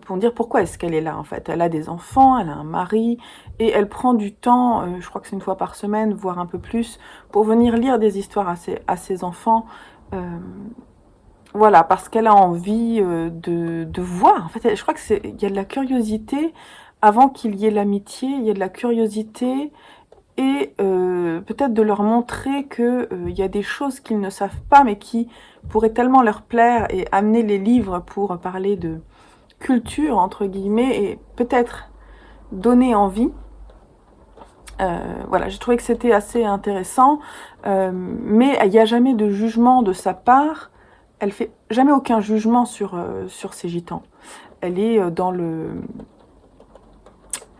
pour dire pourquoi est-ce qu'elle est là en fait. Elle a des enfants, elle a un mari et elle prend du temps, je crois que c'est une fois par semaine, voire un peu plus, pour venir lire des histoires à ses enfants. Voilà, parce qu'elle a envie de voir. En fait, je crois il y a de la curiosité avant qu'il y ait l'amitié. Il y a de la curiosité et peut-être de leur montrer que il y a des choses qu'ils ne savent pas, mais qui pourraient tellement leur plaire, et amener les livres pour parler de culture entre guillemets et peut-être donner envie. Voilà, j'ai trouvé que c'était assez intéressant, mais il n'y a jamais de jugement de sa part. Elle fait jamais aucun jugement sur ces gitans. Elle est dans le...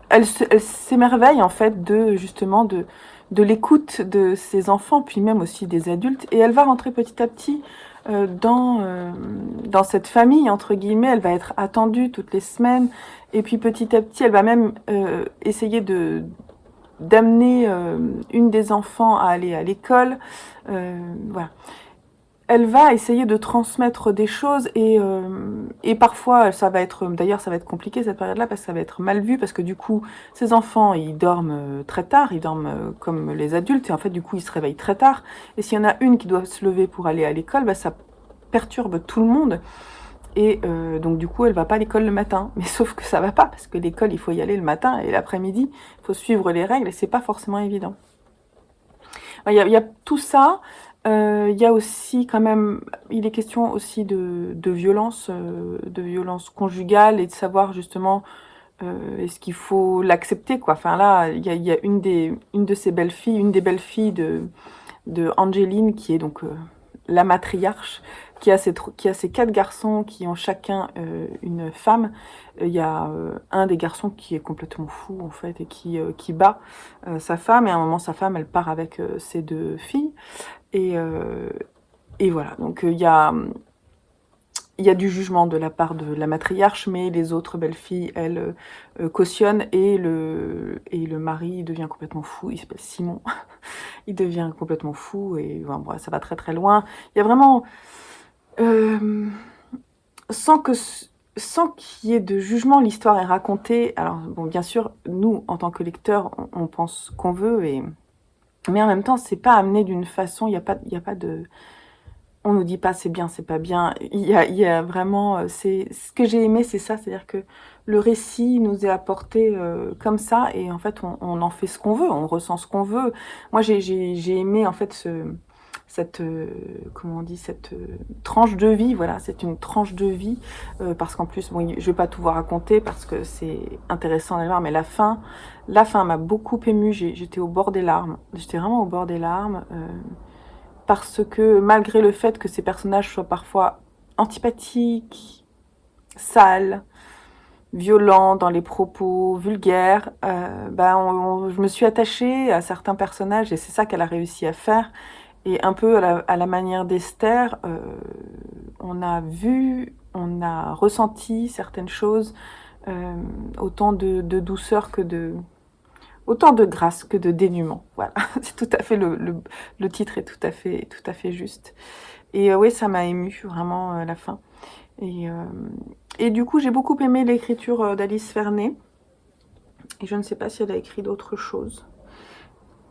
Elle s'émerveille en fait justement de l'écoute de ses enfants, puis même aussi des adultes. Et elle va rentrer petit à petit dans cette famille, entre guillemets. Elle va être attendue toutes les semaines. Et puis petit à petit, elle va même essayer d'amener une des enfants à aller à l'école. Voilà. Elle va essayer de transmettre des choses et parfois ça va être compliqué cette période-là parce que ça va être mal vu, parce que du coup ces enfants ils dorment très tard, ils dorment comme les adultes, et en fait du coup ils se réveillent très tard, et s'il y en a une qui doit se lever pour aller à l'école, bah, ça perturbe tout le monde, et donc du coup elle va pas à l'école le matin, mais sauf que ça va pas parce que l'école il faut y aller le matin et l'après-midi il faut suivre les règles et c'est pas forcément évident. Il y a tout ça. Il y a aussi quand même, il est question aussi de violence conjugale, et de savoir justement est-ce qu'il faut l'accepter quoi. Enfin là, il y a une des belles filles de Angeline qui est donc la matriarche qui a ces 4 garçons qui ont chacun une femme. Il y a un des garçons qui est complètement fou en fait et qui bat sa femme, et à un moment sa femme elle part avec ses 2 filles et voilà, donc il y a du jugement de la part de la matriarche, mais les autres belles-filles, elles, cautionnent, et le mari devient complètement fou, il s'appelle Simon, il devient complètement fou, et bon, ça va très très loin. Il y a vraiment, sans qu'il y ait de jugement, l'histoire est racontée. Alors bon, bien sûr, nous, en tant que lecteurs, on pense ce qu'on veut, mais en même temps, c'est pas amené d'une façon, il y a pas de... On nous dit pas c'est bien, c'est pas bien. Il y a vraiment... ce que j'ai aimé, c'est ça. C'est-à-dire que le récit nous est apporté comme ça. Et en fait, on en fait ce qu'on veut. On ressent ce qu'on veut. Moi, j'ai aimé en fait cette comment on dit, cette tranche de vie. Voilà, c'est une tranche de vie. Parce qu'en plus, bon, je vais pas tout vous raconter parce que c'est intéressant d'aller voir. Mais la fin m'a beaucoup émue. J'étais au bord des larmes. J'étais vraiment au bord des larmes. Parce que malgré le fait que ces personnages soient parfois antipathiques, sales, violents dans les propos, vulgaires, je me suis attachée à certains personnages, et c'est ça qu'elle a réussi à faire. Et un peu à la manière d'Esther, on a vu, on a ressenti certaines choses, autant de douceur que de... Autant de grâce que de dénuement. Voilà, c'est tout à fait le titre est tout à fait juste. Et oui, ça m'a émue vraiment la fin. Et du coup, j'ai beaucoup aimé l'écriture d'Alice Vernet. Et je ne sais pas si elle a écrit d'autres choses.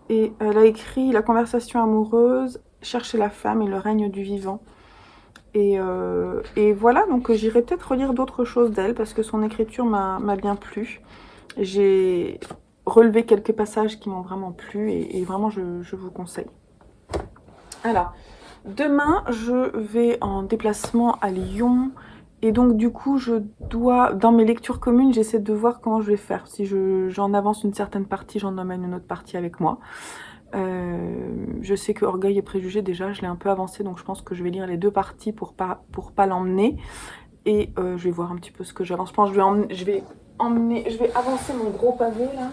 Et elle a écrit La conversation amoureuse, Chercher la femme et le règne du vivant. Et voilà, donc j'irai peut-être relire d'autres choses d'elle parce que son écriture m'a bien plu. J'ai relevé quelques passages qui m'ont vraiment plu et vraiment je vous conseille. Alors, demain je vais en déplacement à Lyon et donc du coup je dois, dans mes lectures communes, j'essaie de voir comment je vais faire. Si j'en avance une certaine partie, j'en emmène une autre partie avec moi. Je sais que Orgueil et Préjugés, déjà je l'ai un peu avancé, donc je pense que je vais lire les 2 parties pour pas l'emmener. Et je vais voir un petit peu ce que j'avance. Je pense que je vais avancer mon gros pavé là.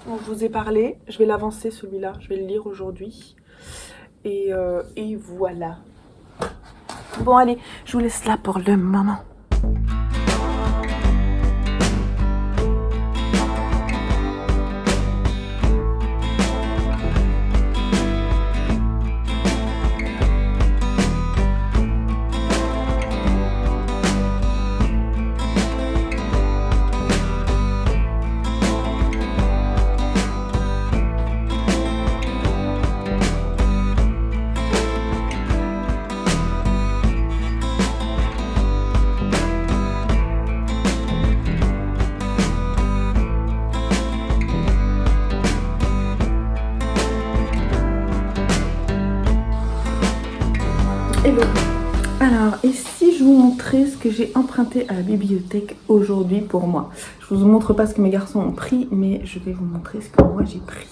dont je vous ai parlé. Je vais l'avancer celui-là, je vais le lire aujourd'hui. Et voilà. Bon allez, je vous laisse là pour le moment. Hello. Alors, et si je vous montrais ce que j'ai emprunté à la bibliothèque aujourd'hui pour moi? Je vous montre pas ce que mes garçons ont pris, mais je vais vous montrer ce que moi j'ai pris.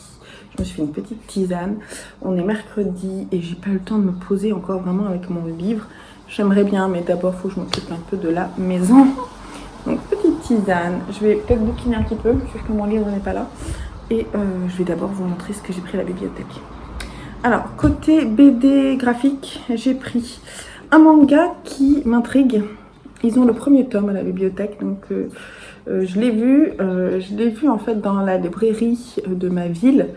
Je me suis fait une petite tisane. On est mercredi et j'ai pas eu le temps de me poser encore vraiment avec mon livre. J'aimerais bien, mais d'abord il faut que je m'occupe un peu de la maison. Donc petite tisane. Je vais peut-être bouquiner un petit peu, puisque mon livre n'est pas là. Et je vais d'abord vous montrer ce que j'ai pris à la bibliothèque. Alors, côté BD graphique, j'ai pris un manga qui m'intrigue. Ils ont le premier tome à la bibliothèque, donc je l'ai vu en fait dans la librairie de ma ville.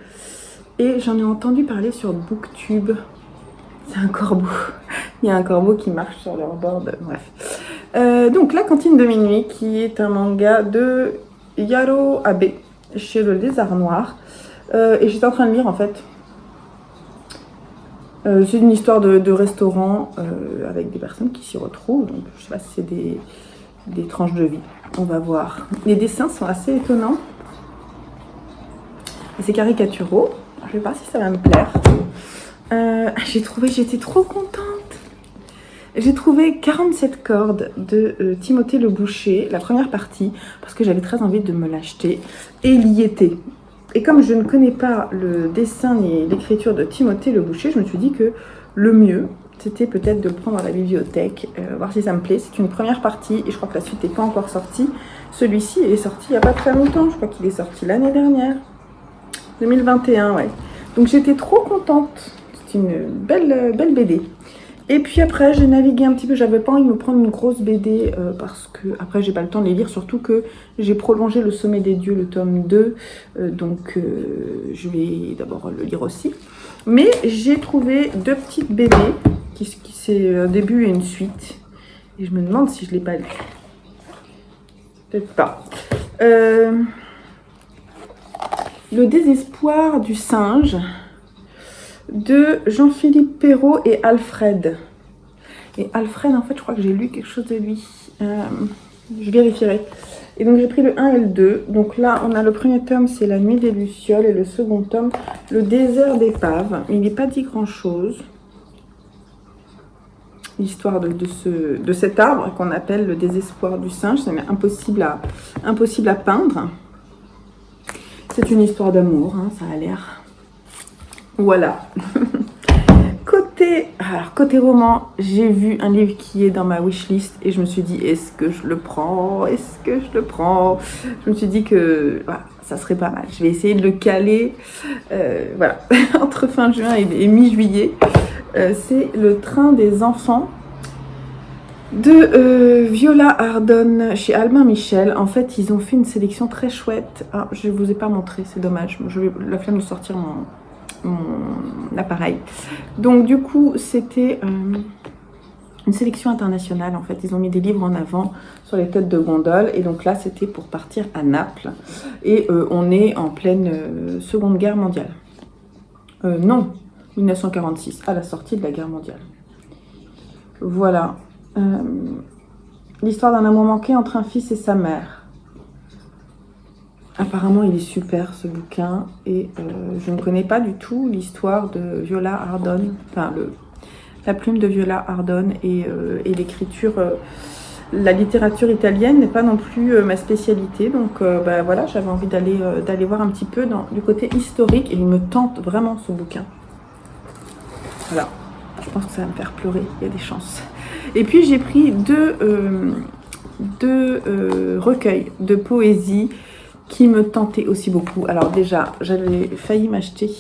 Et j'en ai entendu parler sur Booktube. C'est un corbeau. Il y a un corbeau qui marche sur leur board, bref. Donc, La cantine de minuit, qui est un manga de Yaro Abe, chez le Lézard Noir. Et j'étais en train de lire en fait. C'est une histoire de restaurant avec des personnes qui s'y retrouvent. Donc, je sais pas si c'est des tranches de vie. On va voir. Les dessins sont assez étonnants. Et c'est caricaturaux. Je vais voir si ça va me plaire. J'étais trop contente. J'ai trouvé 47 cordes de Timothée Le Boucher, la première partie, parce que j'avais très envie de me l'acheter. Et il y était. Et comme je ne connais pas le dessin ni l'écriture de Timothée Le Boucher, je me suis dit que le mieux, c'était peut-être de le prendre à la bibliothèque, voir si ça me plaît. C'est une première partie et je crois que la suite n'est pas encore sortie. Celui-ci est sorti il n'y a pas très longtemps, je crois qu'il est sorti l'année dernière, 2021, ouais. Donc j'étais trop contente, c'est une belle BD. Et puis après, j'ai navigué un petit peu, j'avais pas envie de me prendre une grosse BD parce que après j'ai pas le temps de les lire, surtout que j'ai prolongé Le Sommet des Dieux, le tome 2, donc je vais d'abord le lire aussi. Mais j'ai trouvé 2 petites BD, qui c'est un début et une suite, et je me demande si je l'ai pas lu. Peut-être pas. Le désespoir du singe, de Jean-Philippe Perrault et Alfred. Et Alfred, en fait, je crois que j'ai lu quelque chose de lui. Je vérifierai. Et donc, j'ai pris le 1 et le 2. Donc là, on a le premier tome, c'est La Nuit des Lucioles. Et le second tome, Le désert d'épave. Il n'est pas dit grand-chose. L'histoire de cet arbre qu'on appelle le désespoir du singe. C'est impossible à peindre. C'est une histoire d'amour, hein, ça a l'air. Voilà. Côté roman, j'ai vu un livre qui est dans ma wishlist et je me suis dit, est-ce que je le prends? Est-ce que je le prends? Je me suis dit que voilà, ça serait pas mal. Je vais essayer de le caler voilà, entre fin juin et mi-juillet. C'est Le Train des enfants de Viola Ardon chez Albin Michel. En fait, ils ont fait une sélection très chouette. Ah, je ne vous ai pas montré, c'est dommage. Je vais la flemme de sortir mon appareil. Donc du coup, c'était une sélection internationale. En fait, ils ont mis des livres en avant sur les têtes de gondole. Et donc là, c'était pour partir à Naples. Et on est en pleine Seconde Guerre mondiale. Non, 1946, à la sortie de la guerre mondiale. Voilà. L'histoire d'un amour manqué entre un fils et sa mère. Apparemment, il est super ce bouquin et je ne connais pas du tout l'histoire de Viola Ardon, enfin la plume de Viola Ardon et l'écriture, la littérature italienne n'est pas non plus ma spécialité, donc bah, voilà, j'avais envie d'aller voir un petit peu du côté historique et il me tente vraiment ce bouquin. Voilà, je pense que ça va me faire pleurer, il y a des chances. Et puis j'ai pris deux recueils de poésie qui me tentaient aussi beaucoup. Alors déjà, j'avais failli m'acheter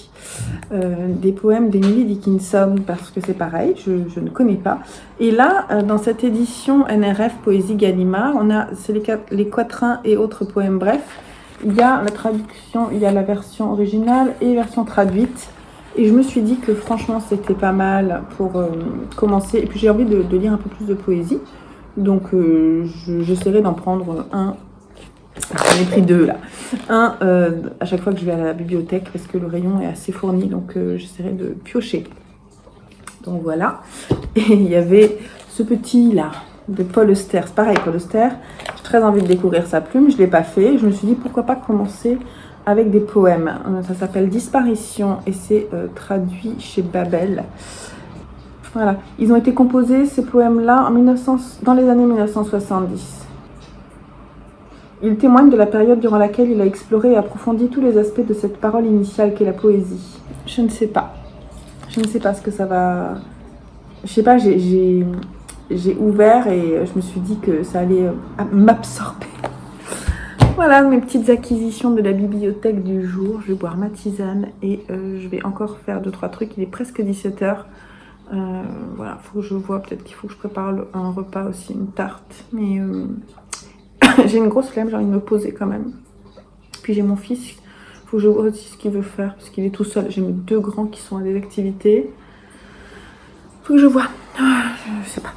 des poèmes d'Emily Dickinson parce que c'est pareil, je ne connais pas. Et là, dans cette édition NRF Poésie Gallimard, on a les quatrains et autres poèmes brefs. Il y a la traduction, il y a la version originale et version traduite. Et je me suis dit que franchement, c'était pas mal pour commencer. Et puis j'ai envie de lire un peu plus de poésie. Donc j'essaierai d'en prendre un. J'en ai pris deux là. Un à chaque fois que je vais à la bibliothèque parce que le rayon est assez fourni. Donc j'essaierai de piocher. Donc voilà. Et il y avait ce petit là de Paul Auster. C'est pareil, Paul Auster. J'ai très envie de découvrir sa plume. Je ne l'ai pas fait. Je me suis dit pourquoi pas commencer avec des poèmes. Ça s'appelle Disparition et c'est traduit chez Babel. Voilà. Ils ont été composés, ces poèmes-là, dans les années 1970. Ils témoignent de la période durant laquelle il a exploré et approfondi tous les aspects de cette parole initiale qu'est la poésie. Je ne sais pas. Je ne sais pas ce que ça va... Je sais pas, j'ai ouvert et je me suis dit que ça allait m'absorber. Voilà mes petites acquisitions de la bibliothèque du jour. Je vais boire ma tisane et je vais encore faire 2-3 trucs. Il est presque 17h. Voilà, faut que je vois. Peut-être qu'il faut que je prépare un repas aussi, une tarte. Mais j'ai une grosse flemme, j'ai envie de me poser quand même. Puis j'ai mon fils. Il faut que je vois aussi ce qu'il veut faire parce qu'il est tout seul. J'ai mes 2 grands qui sont à des activités. Faut que je vois. Je sais pas.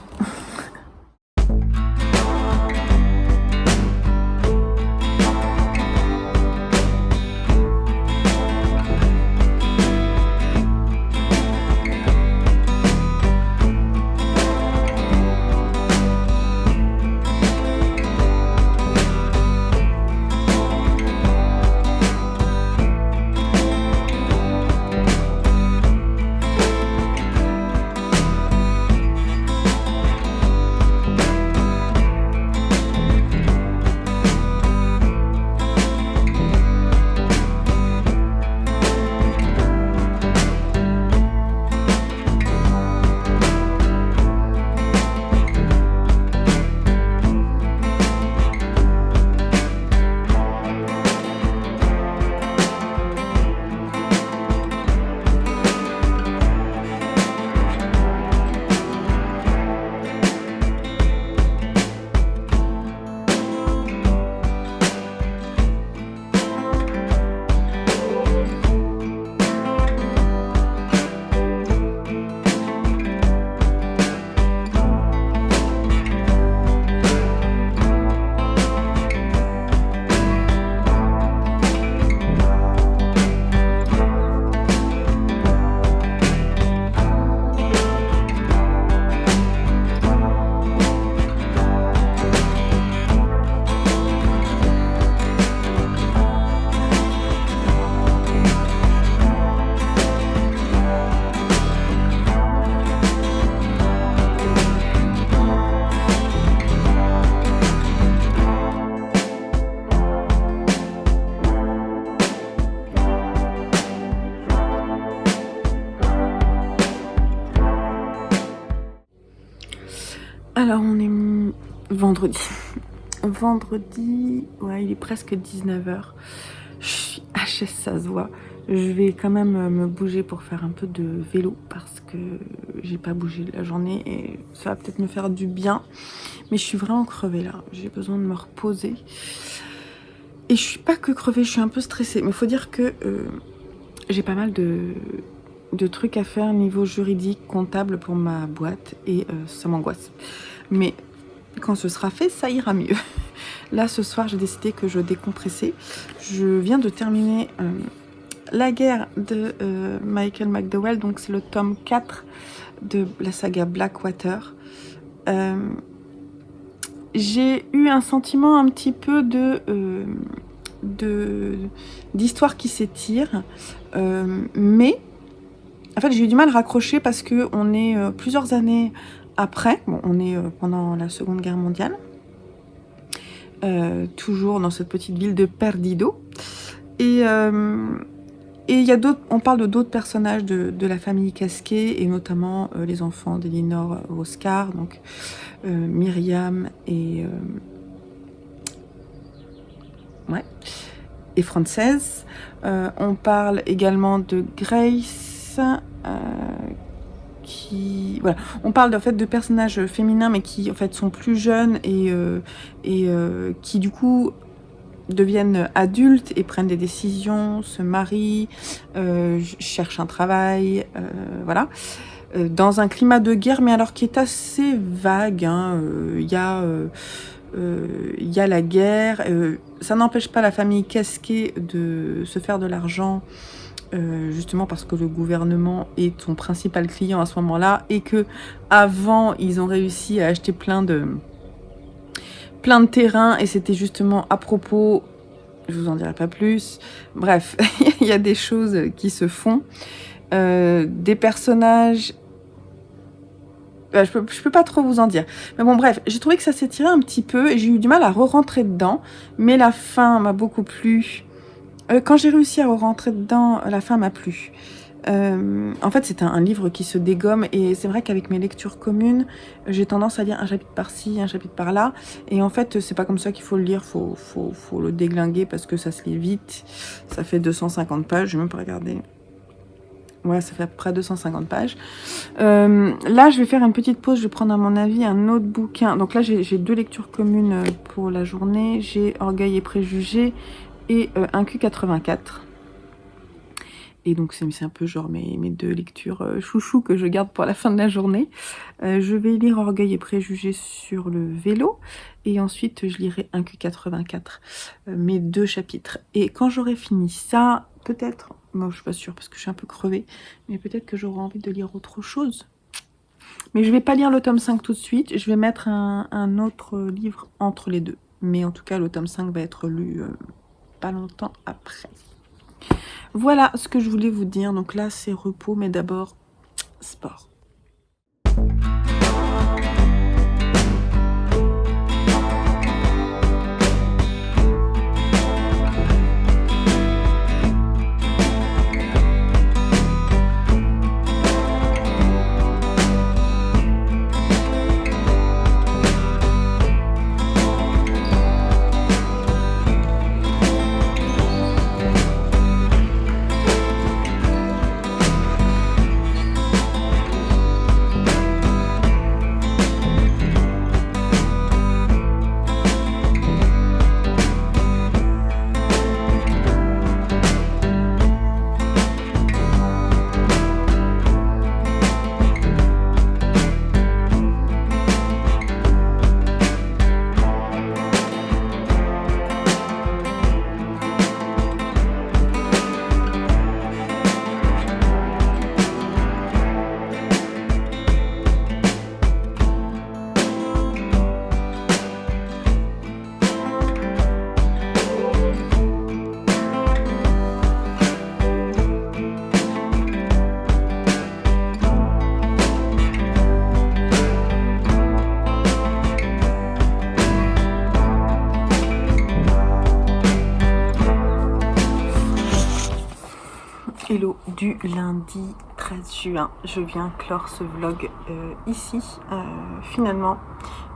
Alors, on est vendredi. Vendredi, ouais, il est presque 19h. Je suis HS, ça se voit. Je vais quand même me bouger pour faire un peu de vélo parce que j'ai pas bougé de la journée et ça va peut-être me faire du bien. Mais je suis vraiment crevée là. J'ai besoin de me reposer. Et je suis pas que crevée, je suis un peu stressée. Mais il faut dire que j'ai pas mal de trucs à faire niveau juridique, comptable pour ma boîte et ça m'angoisse. Mais quand ce sera fait, ça ira mieux. Là, ce soir, j'ai décidé que je décompressais. Je viens de terminer La guerre de Michael McDowell, donc c'est le tome 4 de la saga Blackwater. J'ai eu un sentiment un petit peu d'histoire qui s'étire, mais en fait j'ai eu du mal à raccrocher parce que on est plusieurs années après, bon, on est pendant la Seconde Guerre mondiale, toujours dans cette petite ville de Perdido, et il y a d'autres, on parle d'autres personnages de la famille Casquet, et notamment les enfants d'Elinor Oscar, donc Myriam et Frances. On parle également de Grace, qui, voilà, on parle en fait de personnages féminins, mais qui en fait sont plus jeunes et qui du coup deviennent adultes et prennent des décisions, se marient, cherchent un travail, voilà, dans un climat de guerre, mais alors qui est assez vague, hein. Il y a la guerre, ça n'empêche pas la famille Casquet de se faire de l'argent, justement parce que le gouvernement est son principal client à ce moment-là, et que avant ils ont réussi à acheter plein de terrains, et c'était justement à propos, je vous en dirai pas plus, bref, il y a des choses qui se font, des personnages, je peux pas trop vous en dire, mais bon bref, j'ai trouvé que ça s'étirait un petit peu et j'ai eu du mal à re-rentrer dedans, mais la fin m'a beaucoup plu. Quand j'ai réussi à re-rentrer dedans, la fin m'a plu. En fait, c'est un livre qui se dégomme, et c'est vrai qu'avec mes lectures communes, j'ai tendance à lire un chapitre par-ci, un chapitre par-là, et en fait, c'est pas comme ça qu'il faut le lire, faut le déglinguer parce que ça se lit vite. Ça fait 250 pages, je vais même pas regarder. Ouais, ça fait à peu près 250 pages. Là, je vais faire une petite pause, je vais prendre à mon avis un autre bouquin. Donc là, j'ai 2 lectures communes pour la journée. J'ai Orgueil et Préjugés et un Q84. Et donc c'est un peu genre mes 2 lectures chouchou que je garde pour la fin de la journée. Je vais lire Orgueil et Préjugés sur le vélo, et ensuite je lirai un Q84, mes 2 chapitres. Et quand j'aurai fini ça, peut-être, moi je suis pas sûre parce que je suis un peu crevée, mais peut-être que j'aurai envie de lire autre chose. Mais je vais pas lire le tome 5 tout de suite, je vais mettre un autre livre entre les deux. Mais en tout cas, le tome 5 va être lu pas longtemps après. Voilà ce que je voulais vous dire. Donc là, c'est repos, mais d'abord, sport. Hello du lundi 13 juin, je viens clore ce vlog ici. Finalement,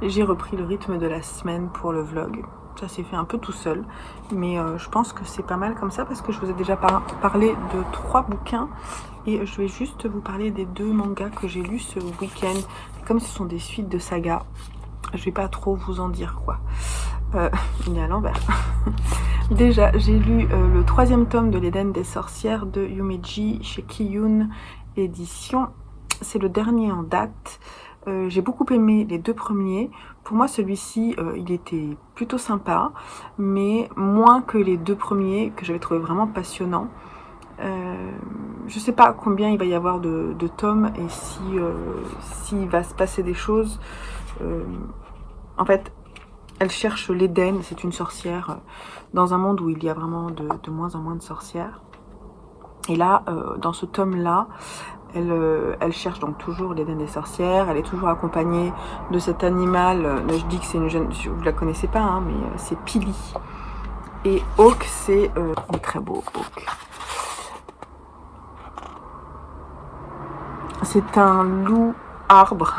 j'ai repris le rythme de la semaine pour le vlog. Ça s'est fait un peu tout seul, mais je pense que c'est pas mal comme ça parce que je vous ai déjà parlé de 3 bouquins et je vais juste vous parler des 2 mangas que j'ai lus ce week-end. Comme ce sont des suites de sagas, je vais pas trop vous en dire quoi. Il est à l'envers. Déjà, j'ai lu le 3e tome de l'Éden des sorcières de Yumeji chez Kiyun Édition. C'est le dernier en date. J'ai beaucoup aimé les 2 premiers. Pour moi, celui-ci, il était plutôt sympa, mais moins que les 2 premiers que j'avais trouvé vraiment passionnants. Je sais pas combien il va y avoir de tomes et si s'il va se passer des choses. En fait, elle cherche l'Éden, c'est une sorcière dans un monde où il y a vraiment de moins en moins de sorcières. Et là, dans ce tome-là, elle cherche donc toujours l'Éden des sorcières. Elle est toujours accompagnée de cet animal. Je dis que c'est une jeune... Vous la connaissez pas, hein, mais c'est Pili. Et Hawk, c'est... il est très beau, Hawk. C'est un loup arbre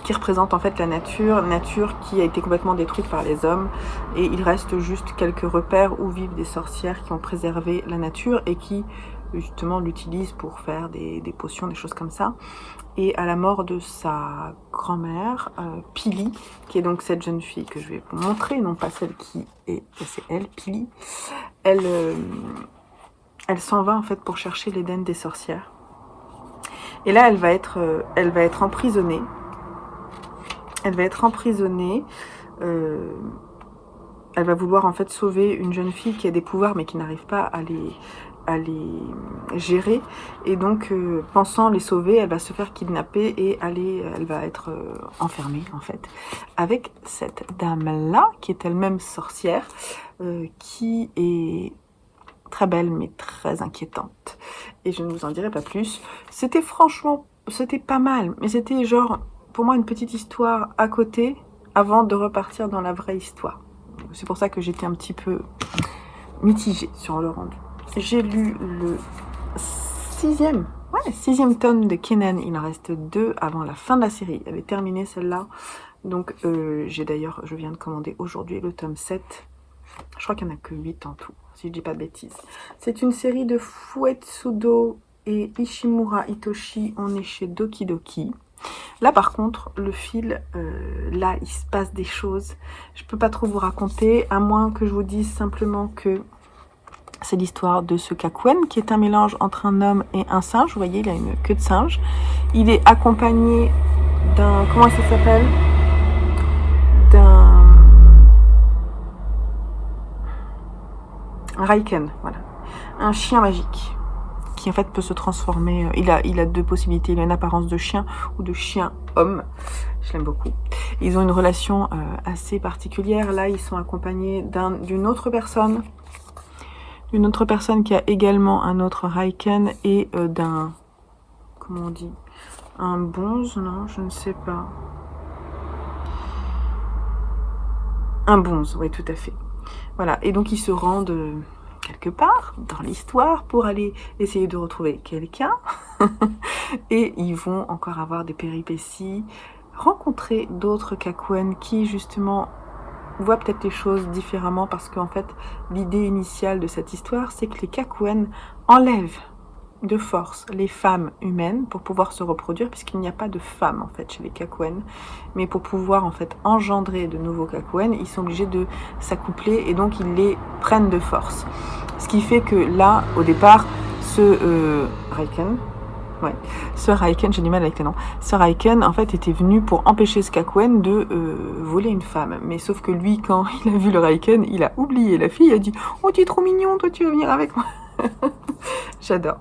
qui représente en fait la nature qui a été complètement détruite par les hommes, et il reste juste quelques repères où vivent des sorcières qui ont préservé la nature et qui justement l'utilisent pour faire des potions, des choses comme ça. Et à la mort de sa grand-mère, Pili, qui est donc cette jeune fille que je vais vous montrer, non pas celle qui est, c'est elle, Pili, elle s'en va en fait pour chercher l'Éden des sorcières. Et là, elle va être emprisonnée. Elle va être emprisonnée. Elle va vouloir en fait sauver une jeune fille qui a des pouvoirs mais qui n'arrive pas à les gérer. Et donc, pensant les sauver, elle va se faire kidnapper et elle va être enfermée en fait avec cette dame-là qui est elle-même sorcière, qui est très belle mais très inquiétante. Et je ne vous en dirai pas plus. C'était franchement, c'était pas mal, mais c'était genre... pour moi, une petite histoire à côté avant de repartir dans la vraie histoire. C'est pour ça que j'étais un petit peu mitigée sur le rendu. J'ai lu le 6e tome de Kenan. Il en reste 2 avant la fin de la série. Elle est terminée celle-là. Donc, je viens de commander aujourd'hui le tome 7. Je crois qu'il n'y en a que 8 en tout, si je dis pas de bêtises. C'est une série de Fuetsudo et Ishimura Hitoshi. On est chez Doki Doki. Là par contre, le fil, là il se passe des choses. Je peux pas trop vous raconter, à moins que je vous dise simplement que c'est l'histoire de ce Kakuen, qui est un mélange entre un homme et un singe. Vous voyez, il a une queue de singe. Il est accompagné d'un... comment ça s'appelle? D'un... Raiken, voilà. Un chien magique. Qui en fait peut se transformer, il a 2 possibilités, il a une apparence de chien ou de chien-homme, je l'aime beaucoup. Ils ont une relation assez particulière, là ils sont accompagnés d'une autre personne qui a également un autre Raiken et d'un, comment on dit, un bonze, non, je ne sais pas. Un bonze, oui tout à fait. Voilà, et donc ils se rendent... quelque part dans l'histoire pour aller essayer de retrouver quelqu'un et ils vont encore avoir des péripéties, rencontrer d'autres Kakuen qui justement voient peut-être les choses différemment, parce qu'en fait l'idée initiale de cette histoire c'est que les Kakuen enlèvent de force les femmes humaines pour pouvoir se reproduire, puisqu'il n'y a pas de femmes en fait chez les Kakuen, mais pour pouvoir en fait engendrer de nouveaux Kakuen, ils sont obligés de s'accoupler et donc ils les prennent de force. Ce qui fait que là, au départ, ce Raiken, j'ai du mal avec les noms, ce Raiken en fait était venu pour empêcher ce Kakuen de voler une femme, mais sauf que lui, quand il a vu le Raiken, il a oublié la fille, il a dit « Oh, tu es trop mignon, toi tu veux venir avec moi ?» J'adore.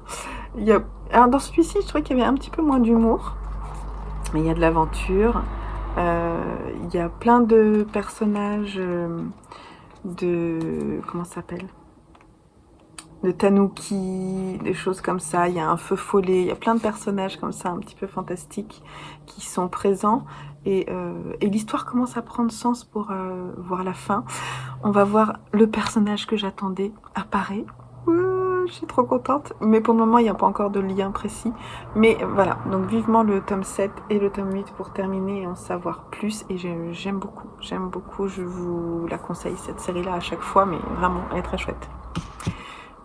Alors dans celui-ci, je trouvais qu'il y avait un petit peu moins d'humour, mais il y a de l'aventure. Il y a plein de personnages comment ça s'appelle, de tanuki, des choses comme ça. Il y a un feu follet, il y a plein de personnages comme ça, un petit peu fantastiques, qui sont présents. Et l'histoire commence à prendre sens pour voir la fin. On va voir le personnage que j'attendais apparaître. je suis trop contente. Mais pour le moment, il n'y a pas encore de lien précis. Mais voilà, donc vivement le tome 7 et le tome 8 pour terminer et en savoir plus. Et j'aime beaucoup, je vous la conseille cette série-là à chaque fois, mais vraiment, elle est très chouette.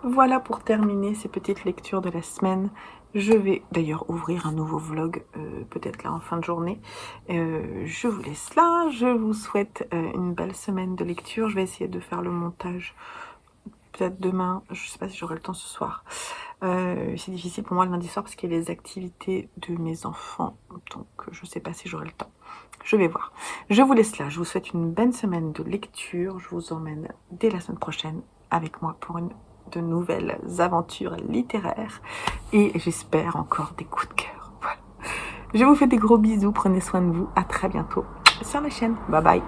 Voilà pour terminer ces petites lectures de la semaine. Je vais d'ailleurs ouvrir un nouveau vlog, peut-être là en fin de journée. Je vous laisse là, je vous souhaite une belle semaine de lecture. Je vais essayer de faire le montage peut-être demain, je ne sais pas si j'aurai le temps ce soir. C'est difficile pour moi le lundi soir parce qu'il y a les activités de mes enfants, donc je ne sais pas si j'aurai le temps. Je vais voir. Je vous laisse là, je vous souhaite une belle semaine de lecture. Je vous emmène dès la semaine prochaine avec moi pour de nouvelles aventures littéraires et j'espère encore des coups de cœur. Voilà. Je vous fais des gros bisous, prenez soin de vous, à très bientôt sur la chaîne. Bye bye.